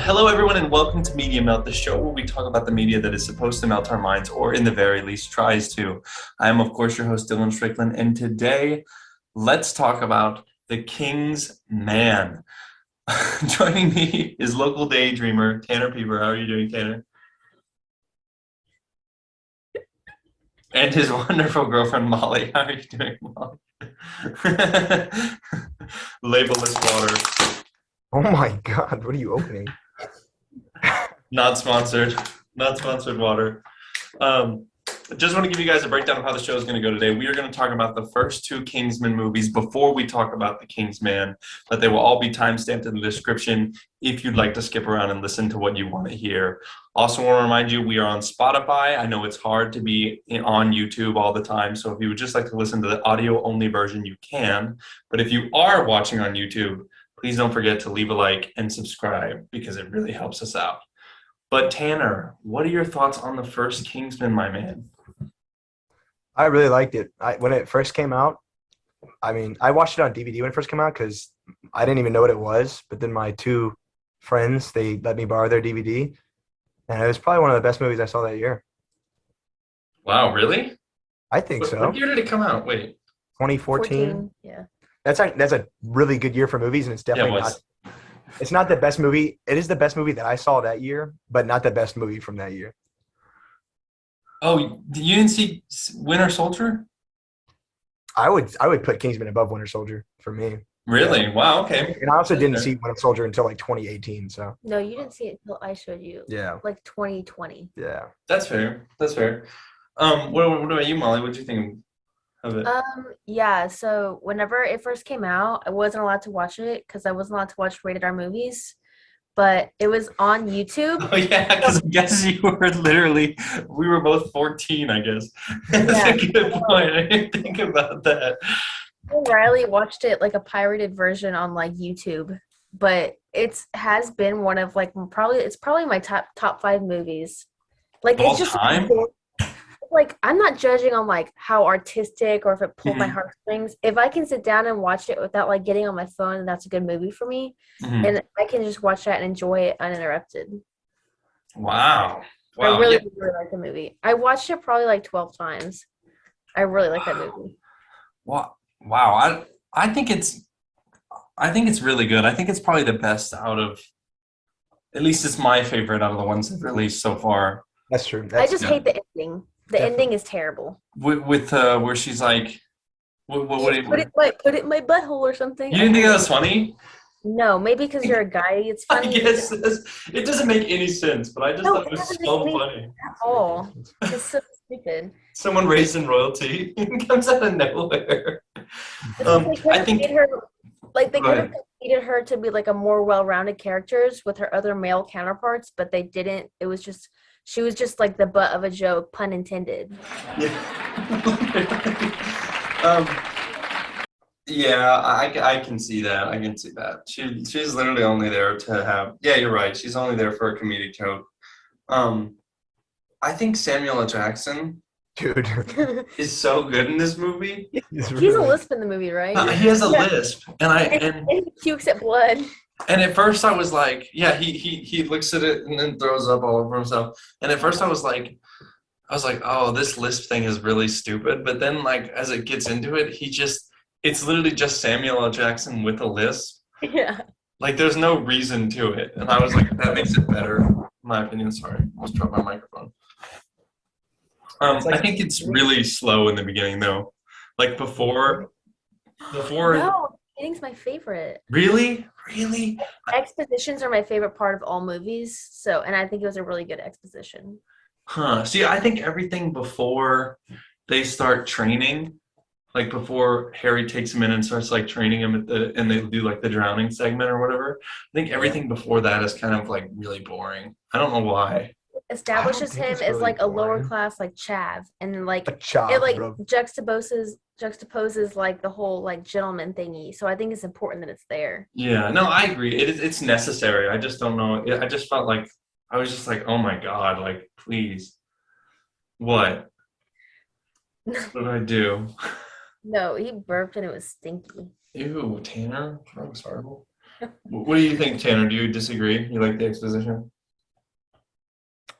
Hello, everyone, and welcome to MediaMelt, the show where we talk about the media that is supposed to melt our minds, or in the very least, tries to. I am, of course, your host, Dylan Strickland, and today, let's talk about the Kingsman. Joining me is local daydreamer, Tanner Pieper. How are you doing, Tanner? And his wonderful girlfriend, Mollie. How are you doing, Mollie? Labelless water. Oh my God, what are you opening? Not sponsored. Not sponsored water. Just want to give you guys a breakdown of how the show is going to go today. We are going to talk about the first two Kingsman movies before we talk about the Kingsman, but they will all be timestamped in the description if you'd like to skip around and listen to what you want to hear. Also want to remind you, we are on Spotify. I know it's hard to be on YouTube all the time, so if you would just like to listen to the audio-only version, you can. But if you are watching on YouTube, please don't forget to leave a like and subscribe because it really helps us out. But Tanner, what are your thoughts on the first Kingsman, my man? I really liked it. When it first came out, I watched it on DVD when it first came out because I didn't even know what it was. But then my two friends, they let me borrow their DVD, and it was probably one of the best movies I saw that year. Wow, really? I think so. What year did it come out? Wait. 2014. 14, yeah. That's a really good year for movies, and it's definitely not. It's not the best movie. It is the best movie that I saw that year, but not the best movie from that year. Oh, you didn't see Winter Soldier? I would put Kingsman above Winter Soldier for me. Really? Yeah. Wow, okay. And I also didn't see Winter Soldier until like 2018. So No, you didn't see it until I showed you. yeah, Like 2020. yeah. That's fair. That's fair. What about you, Molly? What do you think of it? Yeah, so whenever it first came out, I wasn't allowed to watch it because I wasn't allowed to watch rated R movies. But it was on YouTube. Oh, yeah, because I guess we were both 14, I guess. That's Yeah. a good point. I didn't think about that. Riley watched it like a pirated version on like YouTube. But it has been one of like it's probably my top 5 movies. Like All it's just time? like I'm not judging on like how artistic or if it pulled my Mhm. heartstrings. If I can sit down and watch it without like getting on my phone, that's a good movie for me. Mhm. And I can just watch that and enjoy it uninterrupted. Wow. I Wow. really, Yeah. really like the movie. I watched it probably like 12 times. I really like that movie. Wow. I think it's really good. I think it's probably the best out of, at least it's my favorite out of the ones they've released so far. That's true. I just yeah. hate the ending. The ending is terrible. With where she's like, what Put it in my butthole or something. You didn't think that was funny? No, maybe because you're a guy, it's I funny. guess it doesn't make any sense, but I just thought it was doesn't so make any funny. sense at all. It's so stupid. Someone raised in royalty comes out of nowhere. I think. They could Go have ahead. completed her to be like a more well-rounded characters with her other male counterparts, but they didn't. It was just she was just like the butt of a joke, pun intended. um, yeah, I can see that. I can see that. She's literally only there to have. Yeah, you're right. She's only there for a comedic joke. I think Samuel L. Jackson Dude. is so good in this movie. He's He's a lisp in the movie, right? He has a Yeah. lisp, And he pukes at blood. and at first I was like, yeah, he looks at it and then throws up all over himself. And at first I was like, oh, this lisp thing is really stupid. But then like as it gets into it, it's literally just Samuel L. Jackson with a lisp. Yeah. Like there's no reason to it. And I was like, that makes it better, in my opinion. Sorry, I almost dropped my microphone. I think it's really slow in the beginning though. Like before. No, beginning's my favorite. Really? Expositions are my favorite part of all movies. So, and I think it was a really good exposition. Huh. See, I think everything before they start training, like before Harry takes him in and starts like training him and they do like the drowning segment or whatever. I think everything before that is kind of like really boring. I don't know why. Establishes think him it's as really like a lower boring. class like chav, and like A chop, it like bro. juxtaposes like the whole like gentleman thingy. So I think it's important that it's there. Yeah, no, I agree. It's necessary. I just don't know. I just felt like I was just like, oh my God, like please. What? What did I do? No, he burped and it was stinky. Ew, Tanner. That was horrible. What do you think, Tanner? Do you disagree? You like the exposition?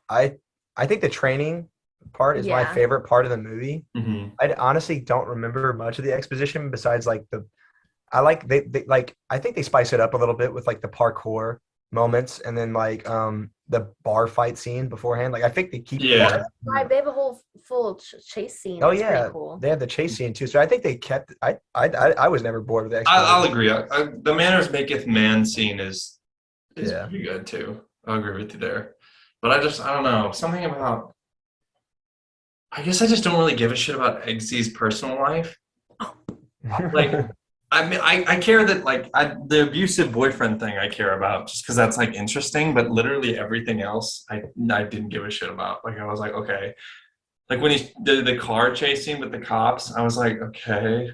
I I think the training part is my Yeah. favorite part of the movie. Mm-hmm. I honestly don't remember much of the exposition besides like I like they like I think they spice it up a little bit with like the parkour moments and then like the bar fight scene beforehand. Like I think they keep all Yeah. that. Right, they have a whole full chase scene. Oh That's pretty yeah, cool. they had the chase scene too. So I think they kept. I was never bored with the I'll exposition. agree. The manners maketh man scene is Yeah. pretty good too. I'll agree with you there. But I don't know. Something about I guess I just don't really give a shit about Eggsy's personal life. Like I mean I care that like the abusive boyfriend thing I care about just because that's like interesting, but literally everything else I didn't give a shit about. Like I was like, okay. Like when he did the car chasing with the cops, I was like, okay.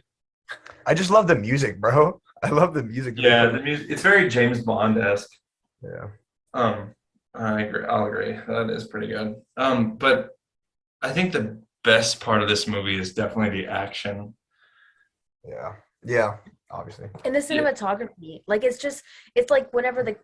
I just love the music, bro. I love the music. That they Yeah, put. the music it's very James Bond-esque. Yeah. I agree. I'll agree. That is pretty good. But I think the best part of this movie is definitely the action. Yeah. Yeah. Obviously. And the Yeah. cinematography, like it's like whenever like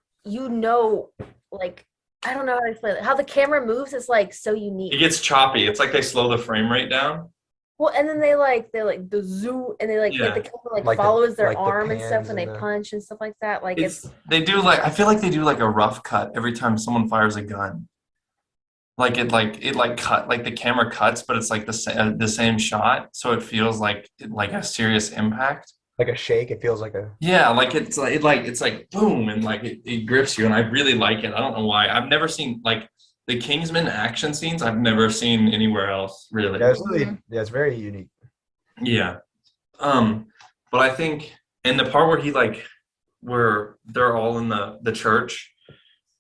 I don't know how to explain it. How the camera moves is like so It unique. gets choppy. It's like they slow the frame rate down. Well, and then they like the zoom and they like Yeah. the camera like Like the follows their like the arm and stuff pans when and they the. punch and stuff like that. Like It's they do like I feel like they do like a rough cut every time someone fires a gun. Like cut like the camera cuts, but it's like the same shot, so it feels like a serious impact. Like a shake. It feels like a. Yeah, like it's like boom and like it grips you, and I really like it. I don't know why. I've never seen like the Kingsman action scenes. I've never seen anywhere else really. Yeah, it's really. Mhm. Yeah, it's very unique. Yeah. Um, but I think and the part where where they're all in the church,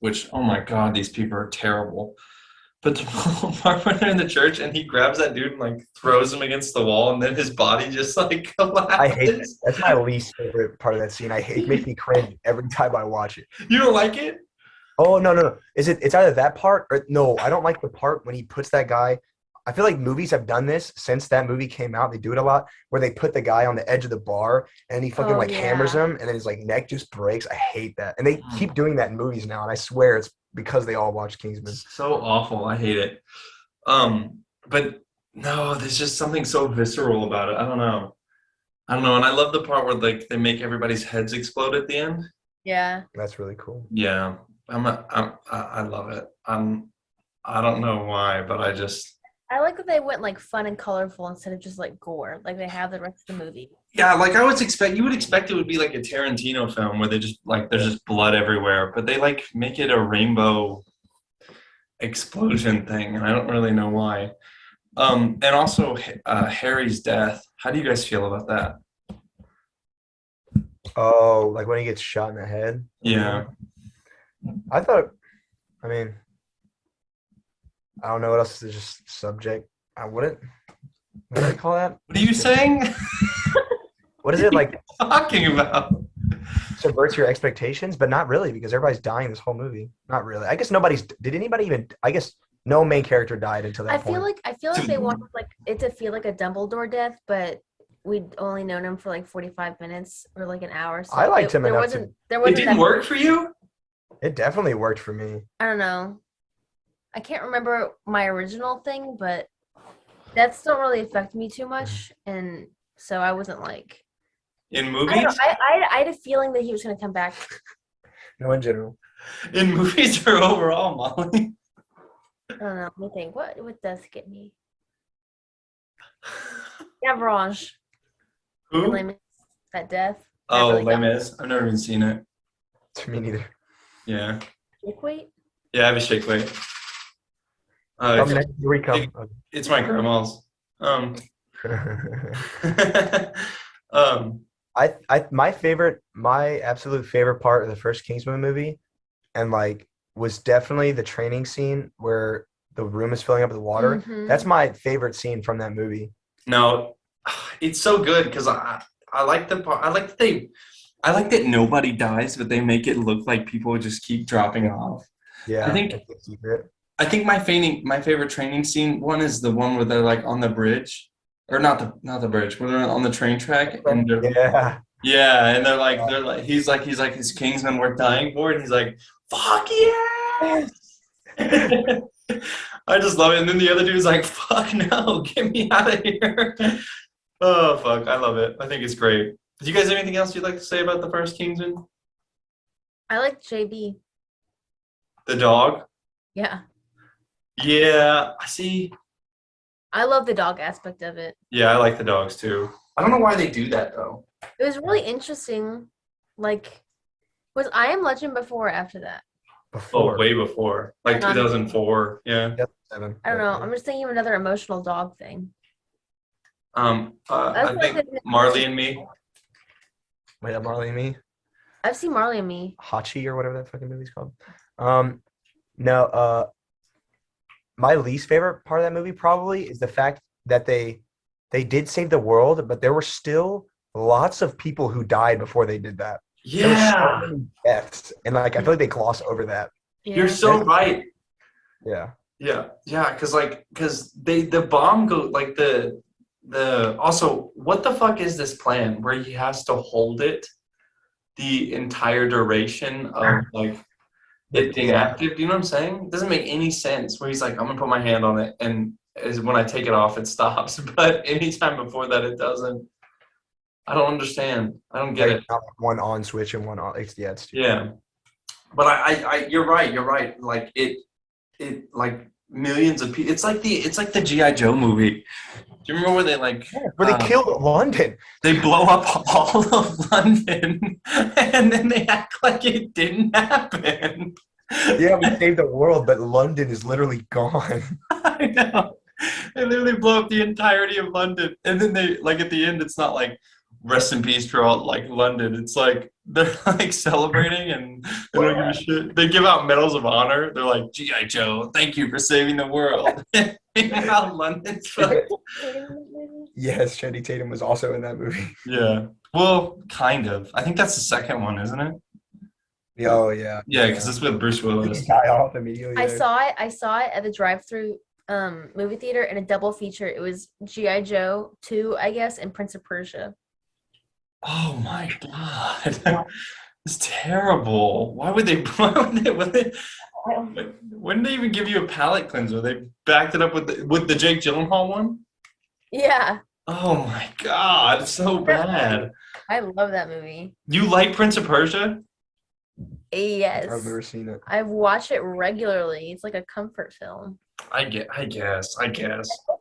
which oh my god, these people are terrible. But the part where they're in the church and he grabs that dude and like throws him against the wall, and then his body just like I hate that. collapses. That's my least favorite part of that scene. I hate. It makes me cringe every time I watch it. You don't like it? Oh no, no, no. Is it? It's either that part or no. I don't like the part when he puts that guy. I feel like movies have done this since that movie came out. They do it a lot where they put the guy on the edge of the bar and he fucking Oh, like hammers yeah. him and then his like neck just breaks. I hate that. And they keep doing that in movies now. And I swear it's because they all watch Kingsman. So awful. I hate it. But no, there's just something so visceral about it. I don't know. I don't know. And I love the part where like they make everybody's heads explode at the end. Yeah. That's really cool. Yeah. I love it. I don't know why, but I like that they went like fun and colorful instead of just like gore, like they have the rest of the movie. yeah, like you would expect it would be like a Tarantino film where they just like there's just blood everywhere, but they like make it a rainbow explosion thing, and I don't really know why. And also Harry's death. How do you guys feel about that? Oh, like when he gets shot in the head. Yeah. I thought, I mean, I don't know what else is just subject. I wouldn't. What do I call that? What are you saying? What is it like? Talking about? Subverts your expectations, but not really because everybody's dying this whole movie. Not really. I guess nobody's. Did anybody even? I guess no main character died until that I point. feel like they wanted like it to feel like a Dumbledore death, but we'd only known him for like 45 minutes or like an hour. So I liked him there enough wasn't there It wasn't didn't that, work for you? It definitely worked for me. I don't know. I can't remember my original thing, but deaths don't really affect me too much, and so I wasn't like In I don't know. movies? I had a feeling that he was gonna come back. No, in general. In movies or overall, Molly? I don't know. Let me think. What does get me? Gavrange. Who? That death. Oh, really Les got Mis. I've never even seen it. To me neither. Yeah. Dick weight. Yeah, I have a shake weight. Come next, here we come. It's my grandma's. Um, My absolute favorite part of the first Kingsman movie, and like was definitely the training scene where the room is filling up with water. Mhm. That's my favorite scene from that movie. no, it's so good because I like the part. I like that nobody dies, but they make it look like people just keep dropping off. Yeah, I think- it's a secret. I think my favorite training scene one is the one where they're like on the bridge, or not the bridge, where they're on the train track and they're Yeah, Yeah, and he's like, his Kingsmen worth dying for, and he's like, fuck yes! I just love it. And then the other dude's like, fuck no, get me out of here. Oh, fuck, I love it. I think it's great. Do you guys have anything else you'd like to say about the first Kingsman? I like JB. The dog? Yeah. Yeah, I see. I love the dog aspect of it. Yeah, I like the dogs too. I don't know why they do that though. It was really interesting. Like, was I Am Legend before or after that? Oh, Before. way before. Like 2004. Yeah. Yep, 7. I don't know. I'm just thinking of another emotional dog thing. I think Marley and Me. Wait, Marley and Me? I've seen Marley and Me. Hachi or whatever that fucking movie's called. No, my least favorite part of that movie probably is the fact that they did save the world, but there were still lots of people who died before they did that. There were Yeah, so many deaths, and like I feel like they gloss over that. you're Yeah. so right. Yeah. Yeah, because the bomb go like the also what the fuck is this plan where he has to hold it the entire duration of like it being Yeah. active? Do you know what I'm saying? It doesn't make any sense where he's like, I'm gonna put my hand on it, and is when I take it off, it stops. But anytime before that, it doesn't. I don't understand. I don't get it. Not like one on switch and one off. Yeah, it's stupid. Yeah, but you're right. You're right. Like it like millions of people. It's like the GI Joe movie. Do you remember where they like Where they killed London. they blow up all of London and then they act like it didn't happen? Yeah, we saved the world, but London is literally gone. I know. They literally blow up the entirety of London, and then they like at the end. It's not like rest in peace for all like London. It's like they're like celebrating and they don't give a shit. They give out medals of honor. They're like GI Joe, thank you for saving the world. Meanwhile, London's fucked. Yes, Channing Tatum was also in that movie. Yeah. Well, kind of. I think that's the second one, isn't it? Oh yeah. Yeah, because it's with Bruce He Willis. died off immediately. I there. saw it at the drive-through movie theater in a double feature. It was G.I. Joe 2, I guess, and Prince of Persia. Oh my god. It's terrible. Why would they wouldn't they even give you a palate cleanser? They backed it up with the Jake Gyllenhaal one? Yeah, Oh my god, it's so bad. I love that movie. You like Prince of Persia? Yes. I've never seen it. I've watched it regularly. It's like a comfort film. I guess. It's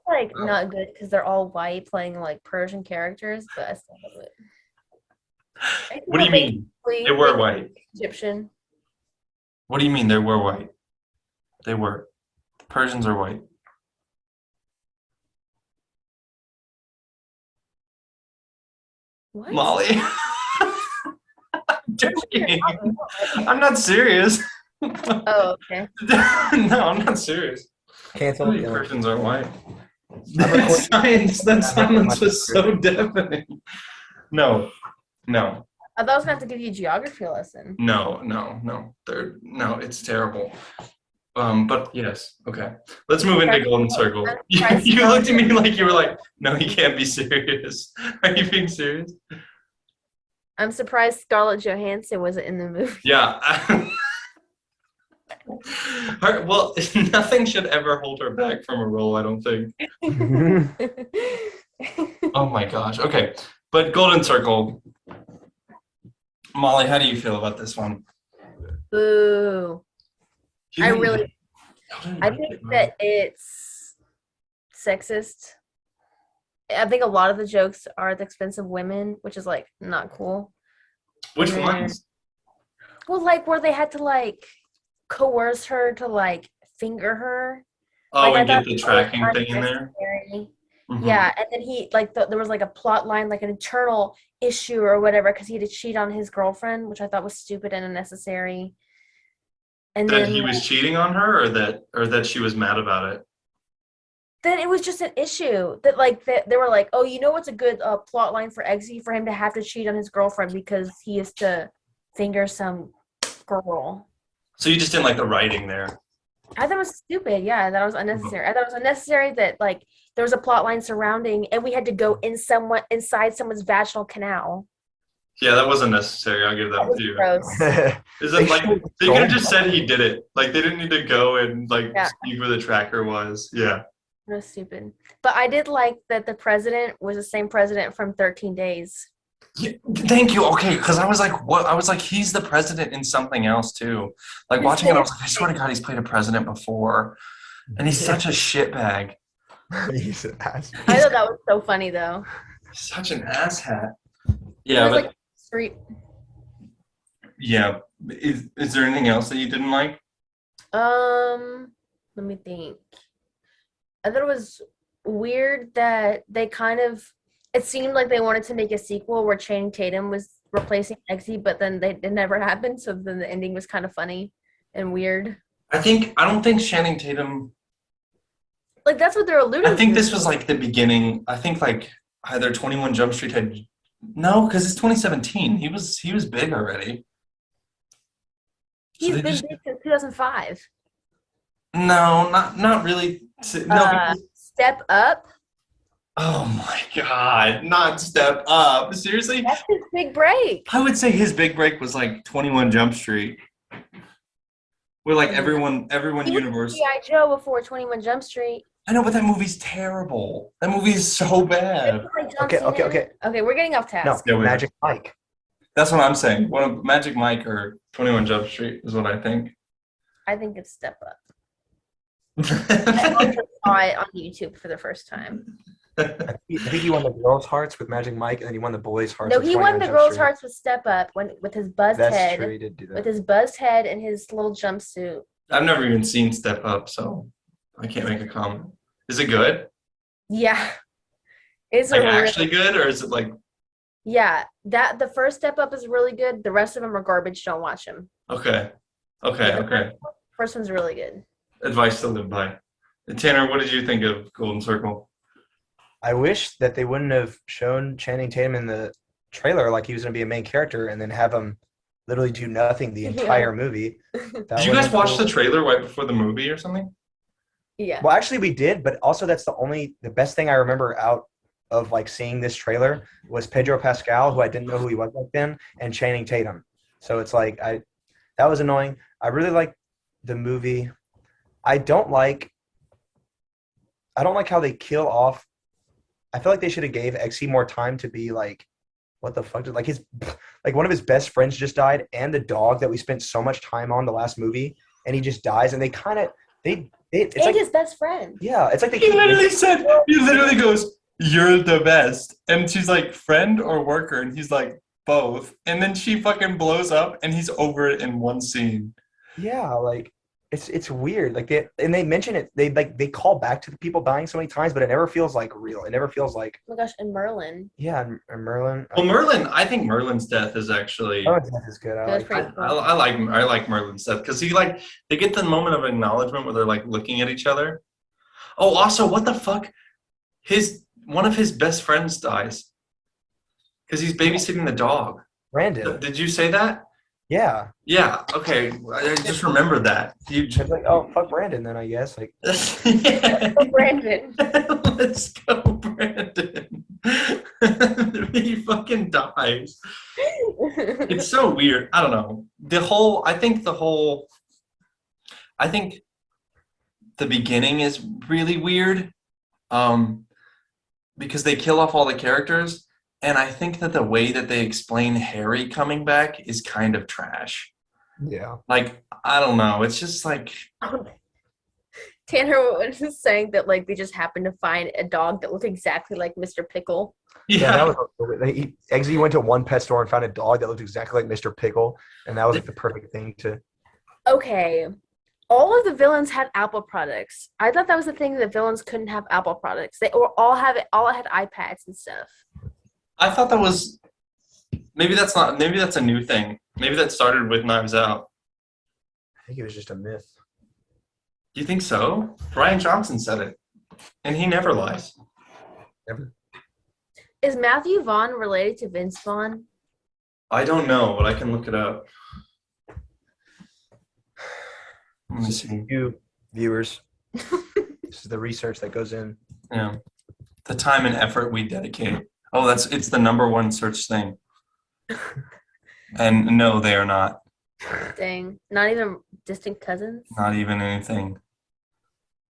like not good because they're all white playing like Persian characters, but I still love it. What do you mean? They were white. Egyptian. What do you mean they were white? They were. The Persians are white. What? Molly. I'm joking. I'm not serious. Oh, okay. No, I'm not serious. Cancel. The Persians are white. I'm recording- That silence was so deafening. No. I thought I was gonna have to give you a geography lesson. No. It's terrible. But yes, okay. Let's move into Golden Circle. You looked at me like you were like, no, you can't be serious. Are you being serious? I'm surprised Scarlett Johansson wasn't in the movie. Yeah. Well, nothing should ever hold her back from a role, I don't think. Oh my gosh. Okay. But Golden Circle. Molly, how do you feel about this one? Boo. You I didn't- really, I think that it's sexist. I think a lot of the jokes are at the expense of women, which is like not cool. Which and- ones? Well, like where they had to like coerce her to like finger her. Oh, Like, and I get thought the it tracking was thing in there? unnecessary. Mhm. Yeah, and then he like there was like a plot line, like an internal issue or whatever, because he had to cheat on his girlfriend, which I thought was stupid and unnecessary. And That then he was cheating on her, or that she was mad about it? then it was just an issue that like they were like, oh, you know what's a good plot line for Eggsy, for him to have to cheat on his girlfriend because he is to finger some girl. So you just didn't like the writing there. I thought it was stupid. Yeah, I thought it was unnecessary. I thought it was unnecessary that like there was a plot line surrounding, and we had to go inside someone's vaginal canal. Yeah, that wasn't necessary. I'll give That that was to you. gross. Is They it like should've they could have told just said he did it? Like they didn't need to go and like Yeah. see where the tracker was. Yeah. That was stupid. But I did like that the president was the same president from 13 Days. Yeah, thank you. Okay, because I was like, what? I was like, he's the president in something else too. Like His watching it, I name- was like, I swear to God, he's played a president before, and he's such a shitbag. He's an ass. I thought that was so funny though. Such an asshat. It Yeah, was but like street. yeah. Is there anything else that you didn't like? Let me think. I thought it was weird that they kind of. It seemed like they wanted to make a sequel where Channing Tatum was replacing Eggsy, but then it never happened. So then the ending was kind of funny and weird. I don't think Channing Tatum. Like that's what they're alluding to. I think this was like the beginning. I think like either 21 Jump Street had no, because it's 2017. He was big already. He's they been just- big since 2005. No, not really. No. because- Step Up. Oh my God! Not Step Up. Seriously? That's his big break. I would say his big break was like 21 Jump Street. Where like everyone He was universe. G.I. Joe before 21 Jump Street. I know, but that movie's terrible. That movie is so bad. Like John Okay, Cena. okay. Okay, we're getting off task. No, Yeah, we are. Magic Mike. That's what I'm saying. One of Magic Mike or 21 Jump Street is what I think. I think it's Step Up. I also saw it on YouTube for the first time. I think he won the girls' hearts with Magic Mike, and then he won the boys' hearts. No, with he 21 won the Jump girls' Street. hearts with Step Up with his buzzed That's head, true. He did do with that. his buzzed head and his little jumpsuit. I've never even seen Step Up, so I can't make a comment. Is it good? Yeah, it's Like a really, actually good, or is it like yeah. That the first Step Up is really good. The rest of them are garbage. Don't watch them. okay? First one's really good. Advice to live by. And Tanner, what did you think of Golden Circle? I wish that they wouldn't have shown Channing Tatum in the trailer like he was going to be a main character, and then have him literally do nothing the entire movie. Did you guys watch the trailer right before the movie or something? Yeah. Well, actually, we did, but also that's the best thing I remember out of like seeing this trailer was Pedro Pascal, who I didn't know who he was back then, and Channing Tatum. So it's like that was annoying. I really like the movie. I don't like how they kill off. I feel like they should have gave Exy more time to be like, what the fuck? Like one of his best friends just died, and the dog that we spent so much time on the last movie, and he just dies, and it's And like, his best friend. yeah, it's like they He keep literally goes, "You're the best," and she's like, "Friend or worker?" And he's like, "Both." And then she fucking blows up, and he's over it in one scene. Yeah, like it's weird. Like they mention it. They call back to the people dying so many times, but it never feels like real. It never feels like Oh my gosh, and Merlin. yeah. And Merlin. Well, Merlin, I think Merlin's death is actually. Merlin's death is good. I That was like pretty it. cool. I like Merlin's death because they get the moment of acknowledgement where they're like looking at each other. Oh, also, what the fuck? One of his best friends dies because he's babysitting the dog. Brandon. Did you say that? Yeah. Yeah. Okay. I just remembered that. It's like, oh fuck Brandon then, I guess. Like Yeah. Oh, Brandon. Let's go, Brandon. He fucking dies. It's so weird. I don't know. I think the beginning is really weird. Because they kill off all the characters, and I think that the way that they explain Harry coming back is kind of trash. yeah. Like, I don't know. It's just like Tanner was saying that like they just happened to find a dog that looked exactly like Mr. Pickle. Yeah, that was Eggsy went to one pet store and found a dog that looked exactly like Mr. Pickle, and that was like the perfect thing to. Okay. All of the villains had Apple products. I thought that was the thing that villains couldn't have Apple products. They all had iPads and stuff. I thought that was maybe that's a new thing. Maybe that started with Knives Out. I think it was just a myth. Do you think so? Brian Johnson said it, and he never lies. Never. Is Matthew Vaughn related to Vince Vaughn? I don't know, but I can look it up. Let me see. You viewers, this is the research that goes in. Yeah, the time and effort we dedicate. Oh, it's the number one search thing. And no, they are not. Dang. Not even distant cousins? Not even anything.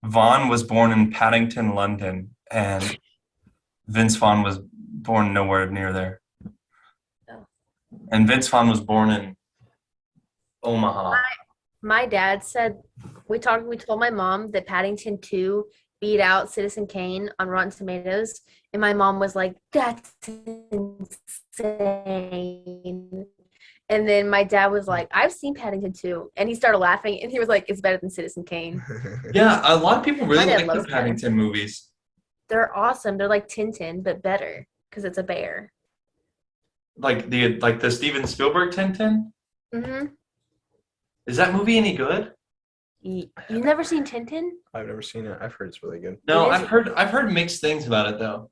Vaughn was born in Paddington, London, and Vince Vaughn was born nowhere near there. Oh. And Vince Vaughn was born in Omaha. My dad said we told my mom that Paddington 2 beat out Citizen Kane on Rotten Tomatoes, and my mom was like, "That's insane." And then my dad was like, "I've seen Paddington 2," and he started laughing, and he was like, "It's better than Citizen Kane." Yeah, a lot of people really My dad like the loves Paddington movies. They're awesome. They're like Tintin, but better because it's a bear. Like the Steven Spielberg Tintin. Mm-hmm. Is that movie any good? You never seen Tintin? I've never seen it. I've heard it's really good. No, It is- I've heard mixed things about it though.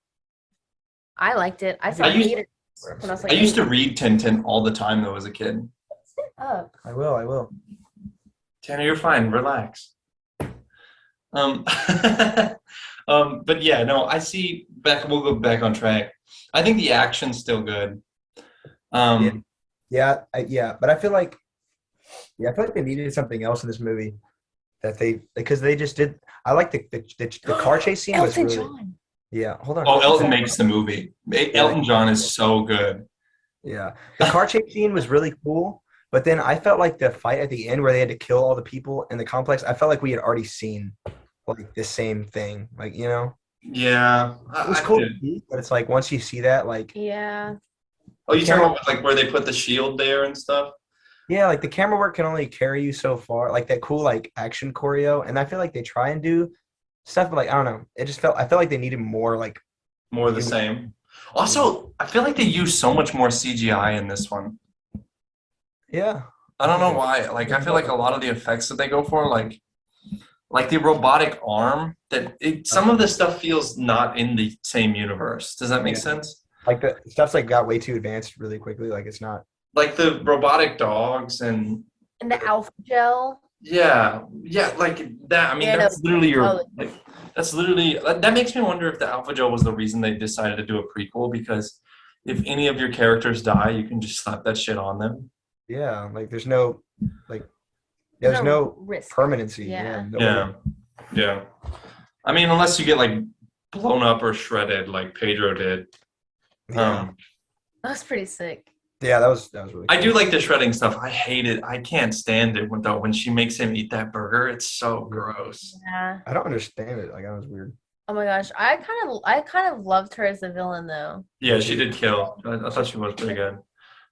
I liked it. I I said used- hated it when I was like, I used to read Tintin all the time though as a kid. Oh, I will. Tanner, you're fine. Relax. But yeah, no, I see. We'll go back on track. I think the action's still good. Yeah, but I feel like they needed something else in this movie because they just did. I like the car chase scene was Elton really John. yeah. Hold on. Oh, Elton makes the movie. Elton John is so good. Yeah, the car chase scene was really cool. But then I felt like the fight at the end where they had to kill all the people in the complex. I felt like we had already seen like the same thing. Like Yeah, it was I cool, did. but it's like once you see that, like Yeah. Oh, you talking about like where they put the shield there and stuff? yeah, like the camera work can only carry you so far. Like that cool like action choreo, and I feel like they try and do stuff, but like I don't know. I felt like they needed more like More the same. Also, I feel like they use so much more CGI in this one. yeah. I don't know why. Like, I feel like a lot of the effects that they go for, like the robotic arm, some of this stuff feels not in the same universe. Does that make Yeah. sense? Like the stuff's like got way too advanced really quickly. Like it's not. Like the robotic dogs and And the alpha gel. yeah, like that. I mean, Yeah, that's literally totally. that makes me wonder if the Alpha Joe was the reason they decided to do a prequel, because if any of your characters die, you can just slap that shit on them. Yeah, like there's no like there's no risk. permanency. Yeah. Yeah. I mean, unless you get like blown up or shredded like Pedro did. Yeah. That was pretty sick. Yeah, that was really. I do like the shredding stuff. I hate it. I can't stand it when she makes him eat that burger. It's so gross. Yeah. I don't understand it. Like that was weird. Oh my gosh. I kind of loved her as a villain though. Yeah, she did kill. I thought she was pretty good.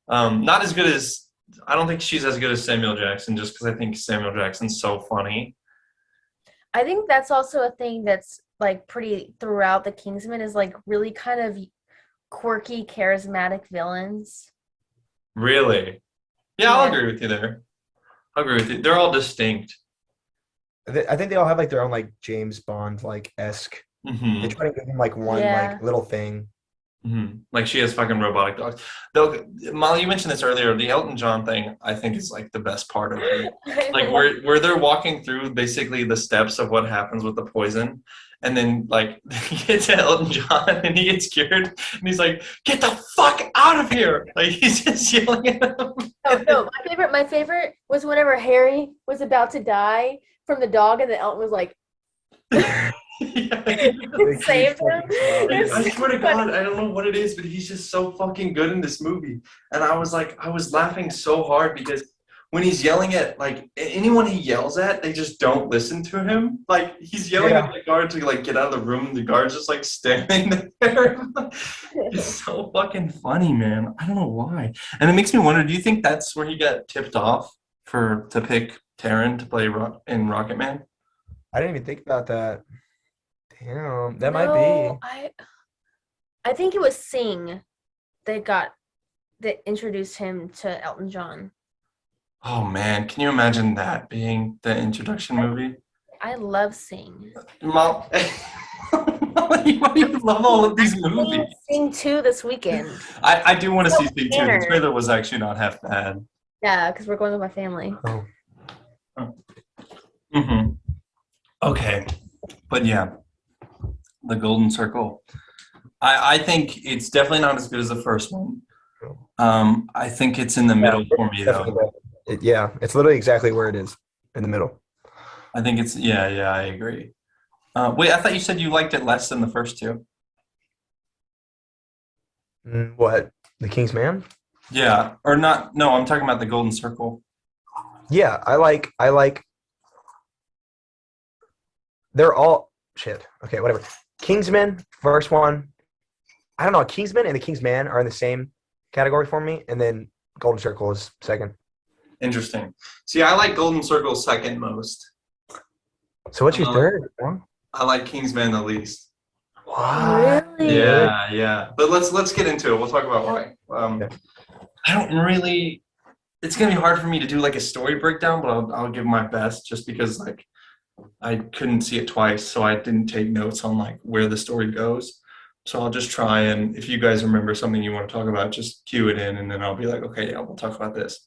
Not as good as I don't think she's as good as Samuel Jackson, just because I think Samuel Jackson's so funny. I think that's also a thing that's like pretty throughout the Kingsmen is like really kind of quirky, charismatic villains. Really? Yeah, I'll Yeah. agree with you there. I'll agree with you. They're all distinct. I think they all have like their own like James Bond like esque. Hmm They try to give them like one Yeah. like little thing. Like she has fucking robotic dogs. Though, Molly, you mentioned this earlier. The Elton John thing, I think, is like the best part of it. Like where they're walking through basically the steps of what happens with the poison, and then like he gets to Elton John and he gets cured, and he's like, "Get the fuck out of here!" Like he's just yelling at him. No, my favorite was whenever Harry was about to die from the dog, and then Elton was like, saved him. I swear to God, I don't know what it is, but he's just so fucking good in this movie. And I was laughing so hard because when he's yelling at like anyone he yells at, they just don't listen to him. Like he's yelling at the guard to like get out of the room, and the guard's just like standing there. It's so fucking funny, man. I don't know why. And it makes me wonder, do you think that's where he got tipped off to pick Taron to play in Rocket Man? I didn't even think about that. Damn, that might No, be. I think it was Sing that introduced him to Elton John. Oh man, can you imagine that being the introduction movie? I love Sing. Mom, why do you love all of these movies? Sing 2 this weekend. I do want to see Sing 2. The Tanner. trailer was actually not half bad. Yeah, because we're going with my family. Mm-hmm. Okay, but yeah, the Golden Circle. I think it's definitely not as good as the first one. I think it's in the middle for me Definitely. though. Yeah, it's literally exactly where it is in the middle. I think it's yeah, I agree. Wait, I thought you said you liked it less than the first two. What? The King's Man? Yeah, or not? No, I'm talking about the Golden Circle. Yeah, I like they're all shit. Okay, whatever. Kingsman, first one. I don't know. Kingsman and the King's Man are in the same category for me, and then Golden Circle is second. Interesting. See, I like Golden Circle second most. So what's your Uh, third? I like Kingsman the least. What? Really? Yeah. But let's get into it. We'll talk about why. Okay. I don't really. It's gonna be hard for me to do like a story breakdown, but I'll give my best just because like I couldn't see it twice, so I didn't take notes on like where the story goes. So I'll just try and if you guys remember something you want to talk about, just cue it in, and then I'll be like, okay, yeah, we'll talk about this.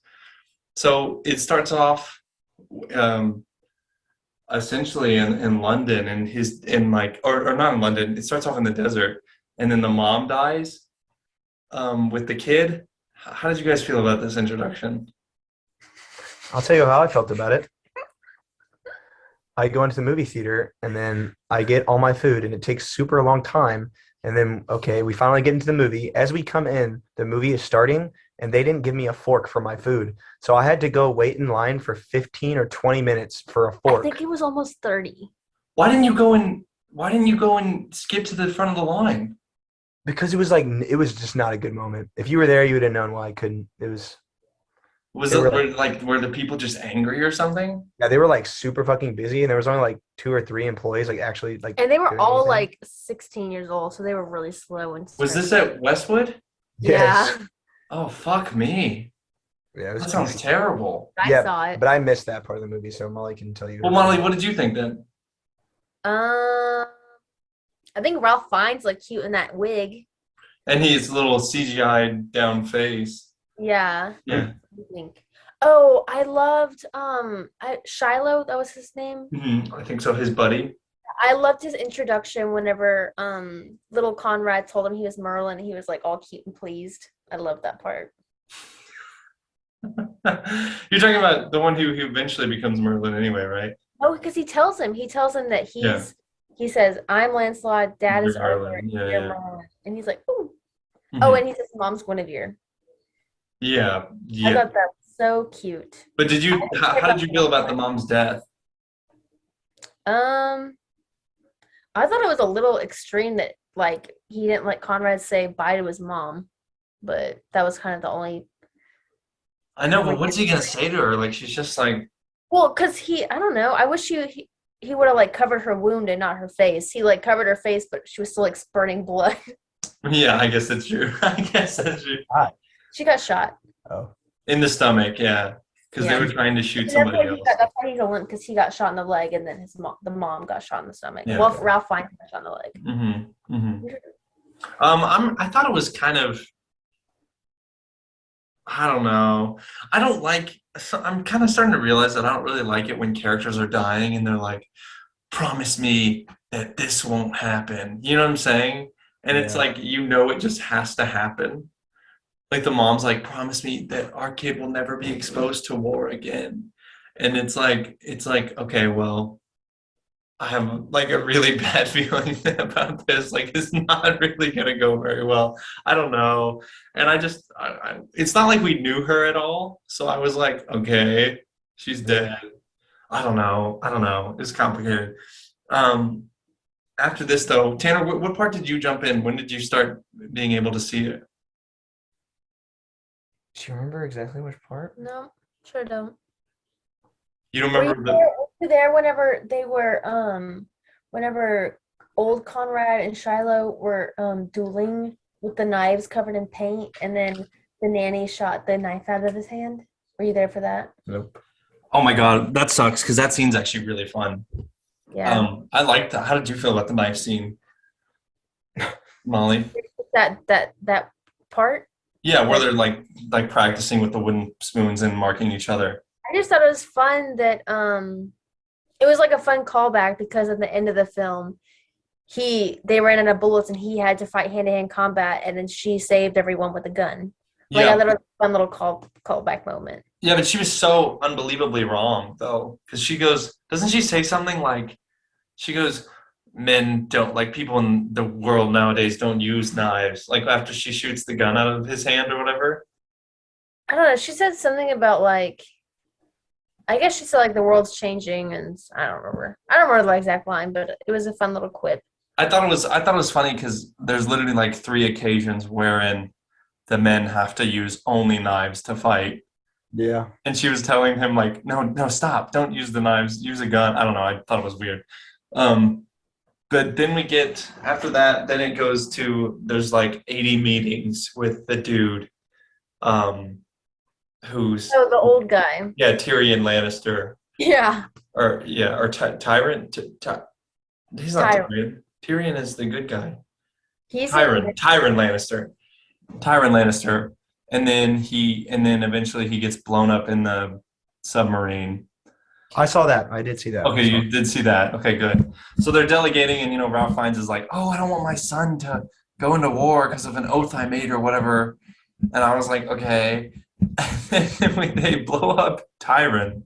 So it starts off um, essentially in London, and his in like or not in London. It starts off in the desert, and then the mom dies with the kid. How did you guys feel about this introduction? I'll tell you how I felt about it. I go into the movie theater and then I get all my food and it takes super long time. And then, okay, we finally get into the movie. As we come in, the movie is starting and they didn't give me a fork for my food. So I had to go wait in line for 15 or 20 minutes for a I fork think it was almost 30. Why didn't you go and Why didn't you go and skip to the front of the line? because it was just not a good moment. If you were there, you would have known why I couldn't. It was, Was they it were like, were the people just angry or something? yeah, they were like super fucking busy and there was only like 2 or 3 employees like actually like And they were doing all anything. like 16 years old, so they were really slow and Was this starting. at Westwood? Yes. Yeah. Oh fuck me. Yeah, it was That sounds crazy. terrible. I Yeah, saw it. but I missed that part of the movie, so Molly can tell you. Well, Molly, what did you think then? I think Ralph Fiennes like cute in that wig. And his little CGI down face. Yeah. Yeah. I think. Oh, I loved Shiloh, that was his name. I think so. His buddy. I loved his introduction whenever little Conrad told him he was Merlin, he was like all cute and pleased. I love that part. You're talking about the one who eventually becomes Merlin anyway, right? Oh, because he tells him that Yeah. he says, I'm Lancelot, dad is You're Arthur, Merlin. and Yeah, you're yeah. Merlin. And he's like, ooh. Mhm. Oh, and he says mom's Guinevere. Yeah, I yeah. thought that was so cute. But how did you feel about the mom's death? Um, I thought it was a little extreme that like he didn't let Conrad say bye to his mom, but that was kind of the only. I know, but what's he gonna say to her? Like she's just like, Well, because I don't know. I wish he would have like covered her wound and not her face. He like covered her face, but she was still like spurting blood. yeah, I guess that's true. I guess that's true. She got shot. Oh, In the stomach, yeah, because Yeah. they were trying to shoot And somebody else. that's why he's a limp because he got shot in the leg, and then the mom got shot in the stomach. Yeah. Well, Ralph Fiennes got shot in the leg. I thought it was kind of, I don't know. I don't like. I'm kind of starting to realize that I don't really like it when characters are dying and they're like, "Promise me that this won't happen." You know what I'm saying? And it's Yeah. like it just has to happen. Like the mom's like, "Promise me that our kid will never be exposed to war again." And it's like, okay, well, I have like a really bad feeling about this. Like it's not really gonna go very well. I don't know. And it's not like we knew her at all. So I was like, okay, she's dead. I don't know. It's complicated. Um, After this though, Tanner, what part did you jump in? When did you start being able to see it? do you remember exactly which part? No, sure don't. You don't Were you remember there, were you there whenever they were whenever old Conrad and Shiloh were dueling with the knives covered in paint, and then the nanny shot the knife out of his hand? Were you there for that? Nope. Oh my God, that sucks because that scene's actually really fun. Yeah. I liked that. How did you feel about the knife scene, Molly? That part. Yeah, where they're like practicing with the wooden spoons and marking each other. I just thought it was fun that it was like a fun callback because at the end of the film they ran out of bullets and he had to fight hand-to-hand combat, and then she saved everyone with a gun. Like I Yeah, thought it was a fun little callback moment. yeah, but she was so unbelievably wrong though, because she goes, doesn't she say something like, she goes, men don't like people in the world nowadays don't use knives. Like after she shoots the gun out of his hand or whatever. I don't know. She said something about like I guess she said like the world's changing, and I don't remember. I don't remember the exact line, but it was a fun little quip. I thought it was funny because there's literally like three occasions wherein the men have to use only knives to fight. Yeah. And she was telling him like, no, no, stop, don't use the knives, use a gun. I don't know. I thought it was weird. Um, but then we get after that, then it goes to there's like 80 meetings with the dude, um, who's Oh, the old guy. yeah, Tyrion Lannister, Yeah, or Tyrant. He's not Tyron. Tyrion. Tyrion is the good guy. He's in. Tyrion Lannister. Tyrion Lannister, and then eventually he gets blown up in the submarine. I saw that. I did see that. Okay, you did see that. Okay, good. So they're delegating, and Ralph Fiennes is like, "Oh, I don't want my son to go into war because of an oath I made or whatever." And I was like, "Okay." And then when they blow up Tyrion,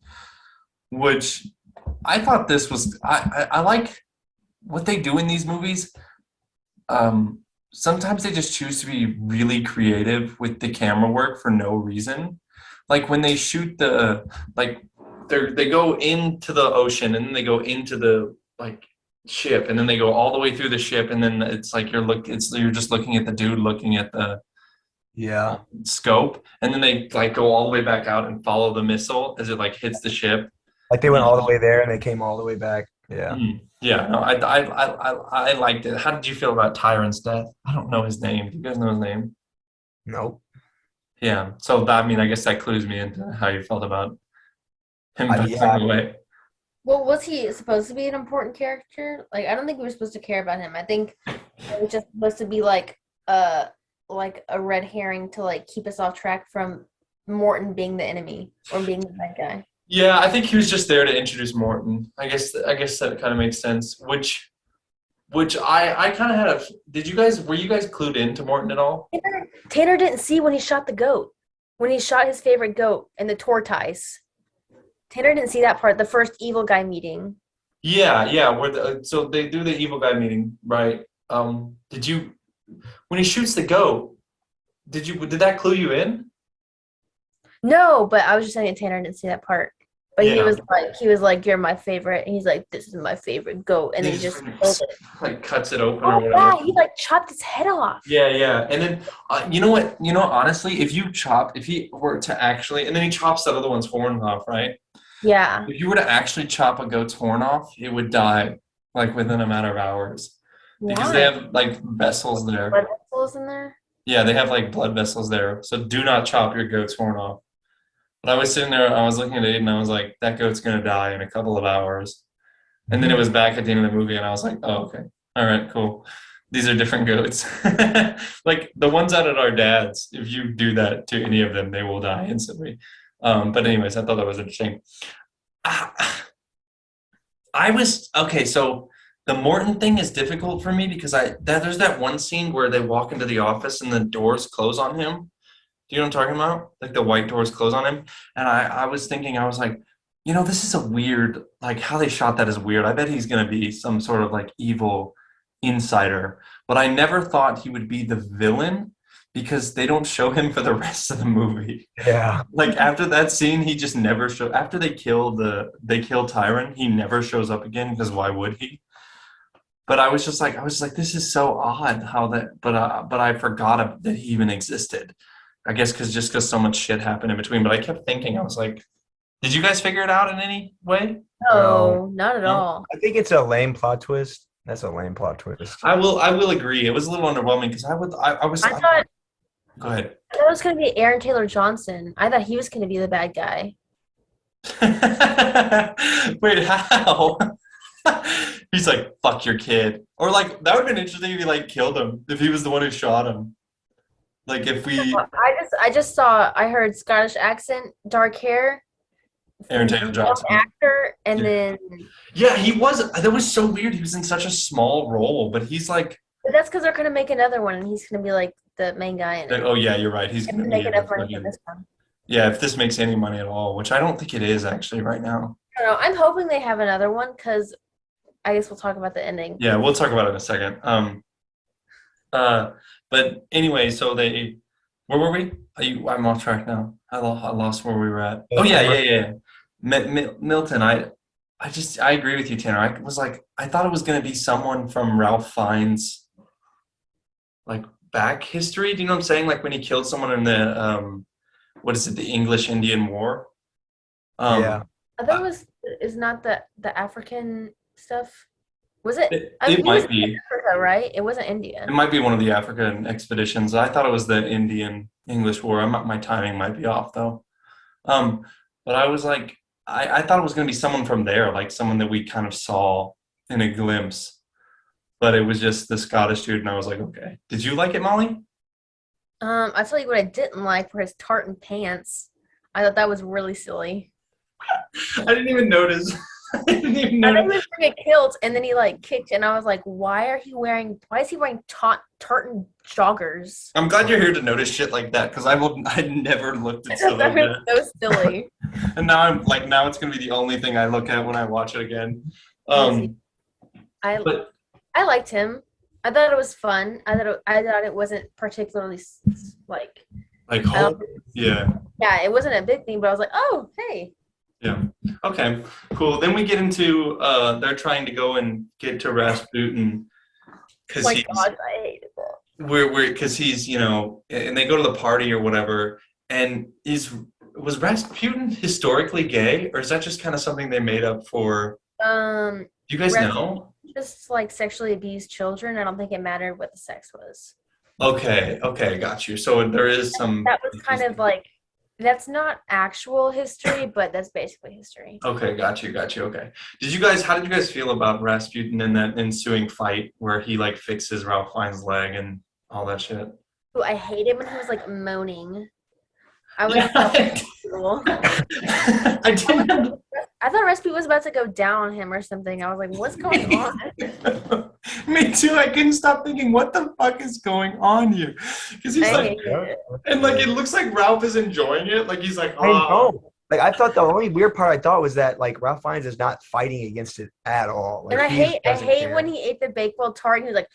which I thought this was I like what they do in these movies. Sometimes they just choose to be really creative with the camera work for no reason. Like when they shoot like they go into the ocean and then they go into the like ship and then they go all the way through the ship and then it's like you're just looking at the dude looking at the Yeah. scope and then they like go all the way back out and follow the missile as it like hits the ship. Like they went all the way there and they came all the way back. Yeah. Yeah, no, I liked it. How did you feel about Tyrion's death? I don't know his name. Do you guys know his name? Nope. Yeah. So that, I mean, I guess that clues me into how you felt about him passing Yeah. away. Well, was he supposed to be an important character? Like, I don't think we were supposed to care about him. I think it was just supposed to be like a red herring to like keep us off track from Morton being the enemy or being the bad guy. Yeah, I think he was just there to introduce Morton. I guess that kind of makes sense. Which I kind of had a. Were you guys clued into Morton at all? Tanner didn't see when he shot the goat. When he shot his favorite goat and the tortoise. Tanner didn't see that part, the first evil guy meeting. Yeah. So they do the evil guy meeting, right? Did you when he shoots the goat? Did that clue you in? No, but I was just saying Tanner didn't see that part. But Yeah. he was like, you're my favorite. And he's like, this is my favorite goat. And then he just killed it. like cuts it open or Oh, whatever. yeah, he like chopped his head off. Yeah. And then, you know what? Honestly, if he were to actually, and then he chops that other one's horn off, right? Yeah. If you were to actually chop a goat's horn off, it would die like within a matter of hours because Why? they have like vessels there. Blood vessels in there? Yeah, they have like blood vessels there. So do not chop your goat's horn off. But I was sitting there, I was looking at it, and I was like, that goat's gonna die in a couple of hours. And then it was back at the end of the movie, and I was like, oh, okay. All right, cool. These are different goats. Like the ones out at our dad's, if you do that to any of them, they will die instantly. But anyways, I thought that was interesting. I was okay, so the Morton thing is difficult for me because there's that one scene where they walk into the office and the doors close on him. Do you know what I'm talking about? Like the white doors close on him. And I was thinking, I was like, this is a weird, like how they shot that is weird. I bet he's going to be some sort of like evil insider. But I never thought he would be the villain because they don't show him for the rest of the movie. Yeah. Like after that scene, he just never show. After they kill Tyron, he never shows up again because why would he? But I was just like, this is so odd how that. But I forgot that he even existed. I guess because so much shit happened in between. But I kept thinking, I was like, did you guys figure it out in any way? No, not at all. I think it's a lame plot twist. That's a lame plot twist. I will agree. It was a little underwhelming because I thought. Go ahead. I thought it was going to be Aaron Taylor Johnson. I thought he was going to be the bad guy. Wait, how? He's like, fuck your kid. Or like, that would have been interesting if he like killed him, if he was the one who shot him. Like if we I heard Scottish accent, dark hair. Aaron Taylor Johnson. Actor, and then yeah, he was. That was so weird. He was in such a small role, but he's like, But that's because they're gonna make another one, and he's gonna be like the main guy in it. Oh yeah, you're right. He's And gonna make be enough money for this one. yeah, if this makes any money at all, which I don't think it is actually right now. I don't know. I'm hoping they have another one because I guess we'll talk about the ending. Yeah, we'll talk about it in a second. But anyway, so where were we? I'm off track now. I lost where we were at. Oh yeah. Milton, I agree with you, Tanner. I thought it was gonna be someone from Ralph Fiennes' like back history. Do you know what I'm saying? Like when he killed someone in the what is it, the English Indian War? Yeah. I thought it was is not the African stuff. Was it? It might be. Africa, right? It wasn't India. It might be one of the African expeditions. I thought it was the Indian English War. My timing might be off though. But I was like, I thought it was going to be someone from there, like someone that we kind of saw in a glimpse. But it was just the Scottish dude, and I was like, okay. Did you like it, Molly? I tell you what I didn't like were his tartan pants. I thought that was really silly. I didn't even notice. I didn't even I thought he notice. was wearing a kilt, and then he like kicked, and I was like, why is he wearing tartan joggers? I'm glad you're here to notice shit like that because I never looked at stuff That like was that. so silly. And now it's gonna be the only thing I look at when I watch it again. I But I liked him. I thought it was fun. I thought it wasn't particularly like like I don't- yeah. yeah, it wasn't a big thing, but I was like, oh hey. Yeah. Okay. Cool. Then we get into they're trying to go and get to Rasputin because My God, I hated that. because he's and they go to the party or whatever, and was Rasputin historically gay, or is that just kind of something they made up for? Do you guys know? Just like sexually abused children. I don't think it mattered what the sex was. Okay. Got you. So there is some. That was kind of like that's not actual history, but that's basically history. Okay, got you. Okay. How did you guys feel about Rasputin in that ensuing fight where he like fixes Ralph Fiennes' leg and all that shit? Ooh, I hated when he was like moaning. I was I didn't. I thought Rasputin was about to go down on him or something. I was like, what's going on? Me too. I couldn't stop thinking, what the fuck is going on here? Because he's I like, hated it. and like it looks like Ralph is enjoying it. Like he's like, I oh. know. Like I thought the only weird part I thought was that like Ralph Fiennes is not fighting against it at all. Like, And I hate doesn't care. when he ate the Bakewell tart and he was like,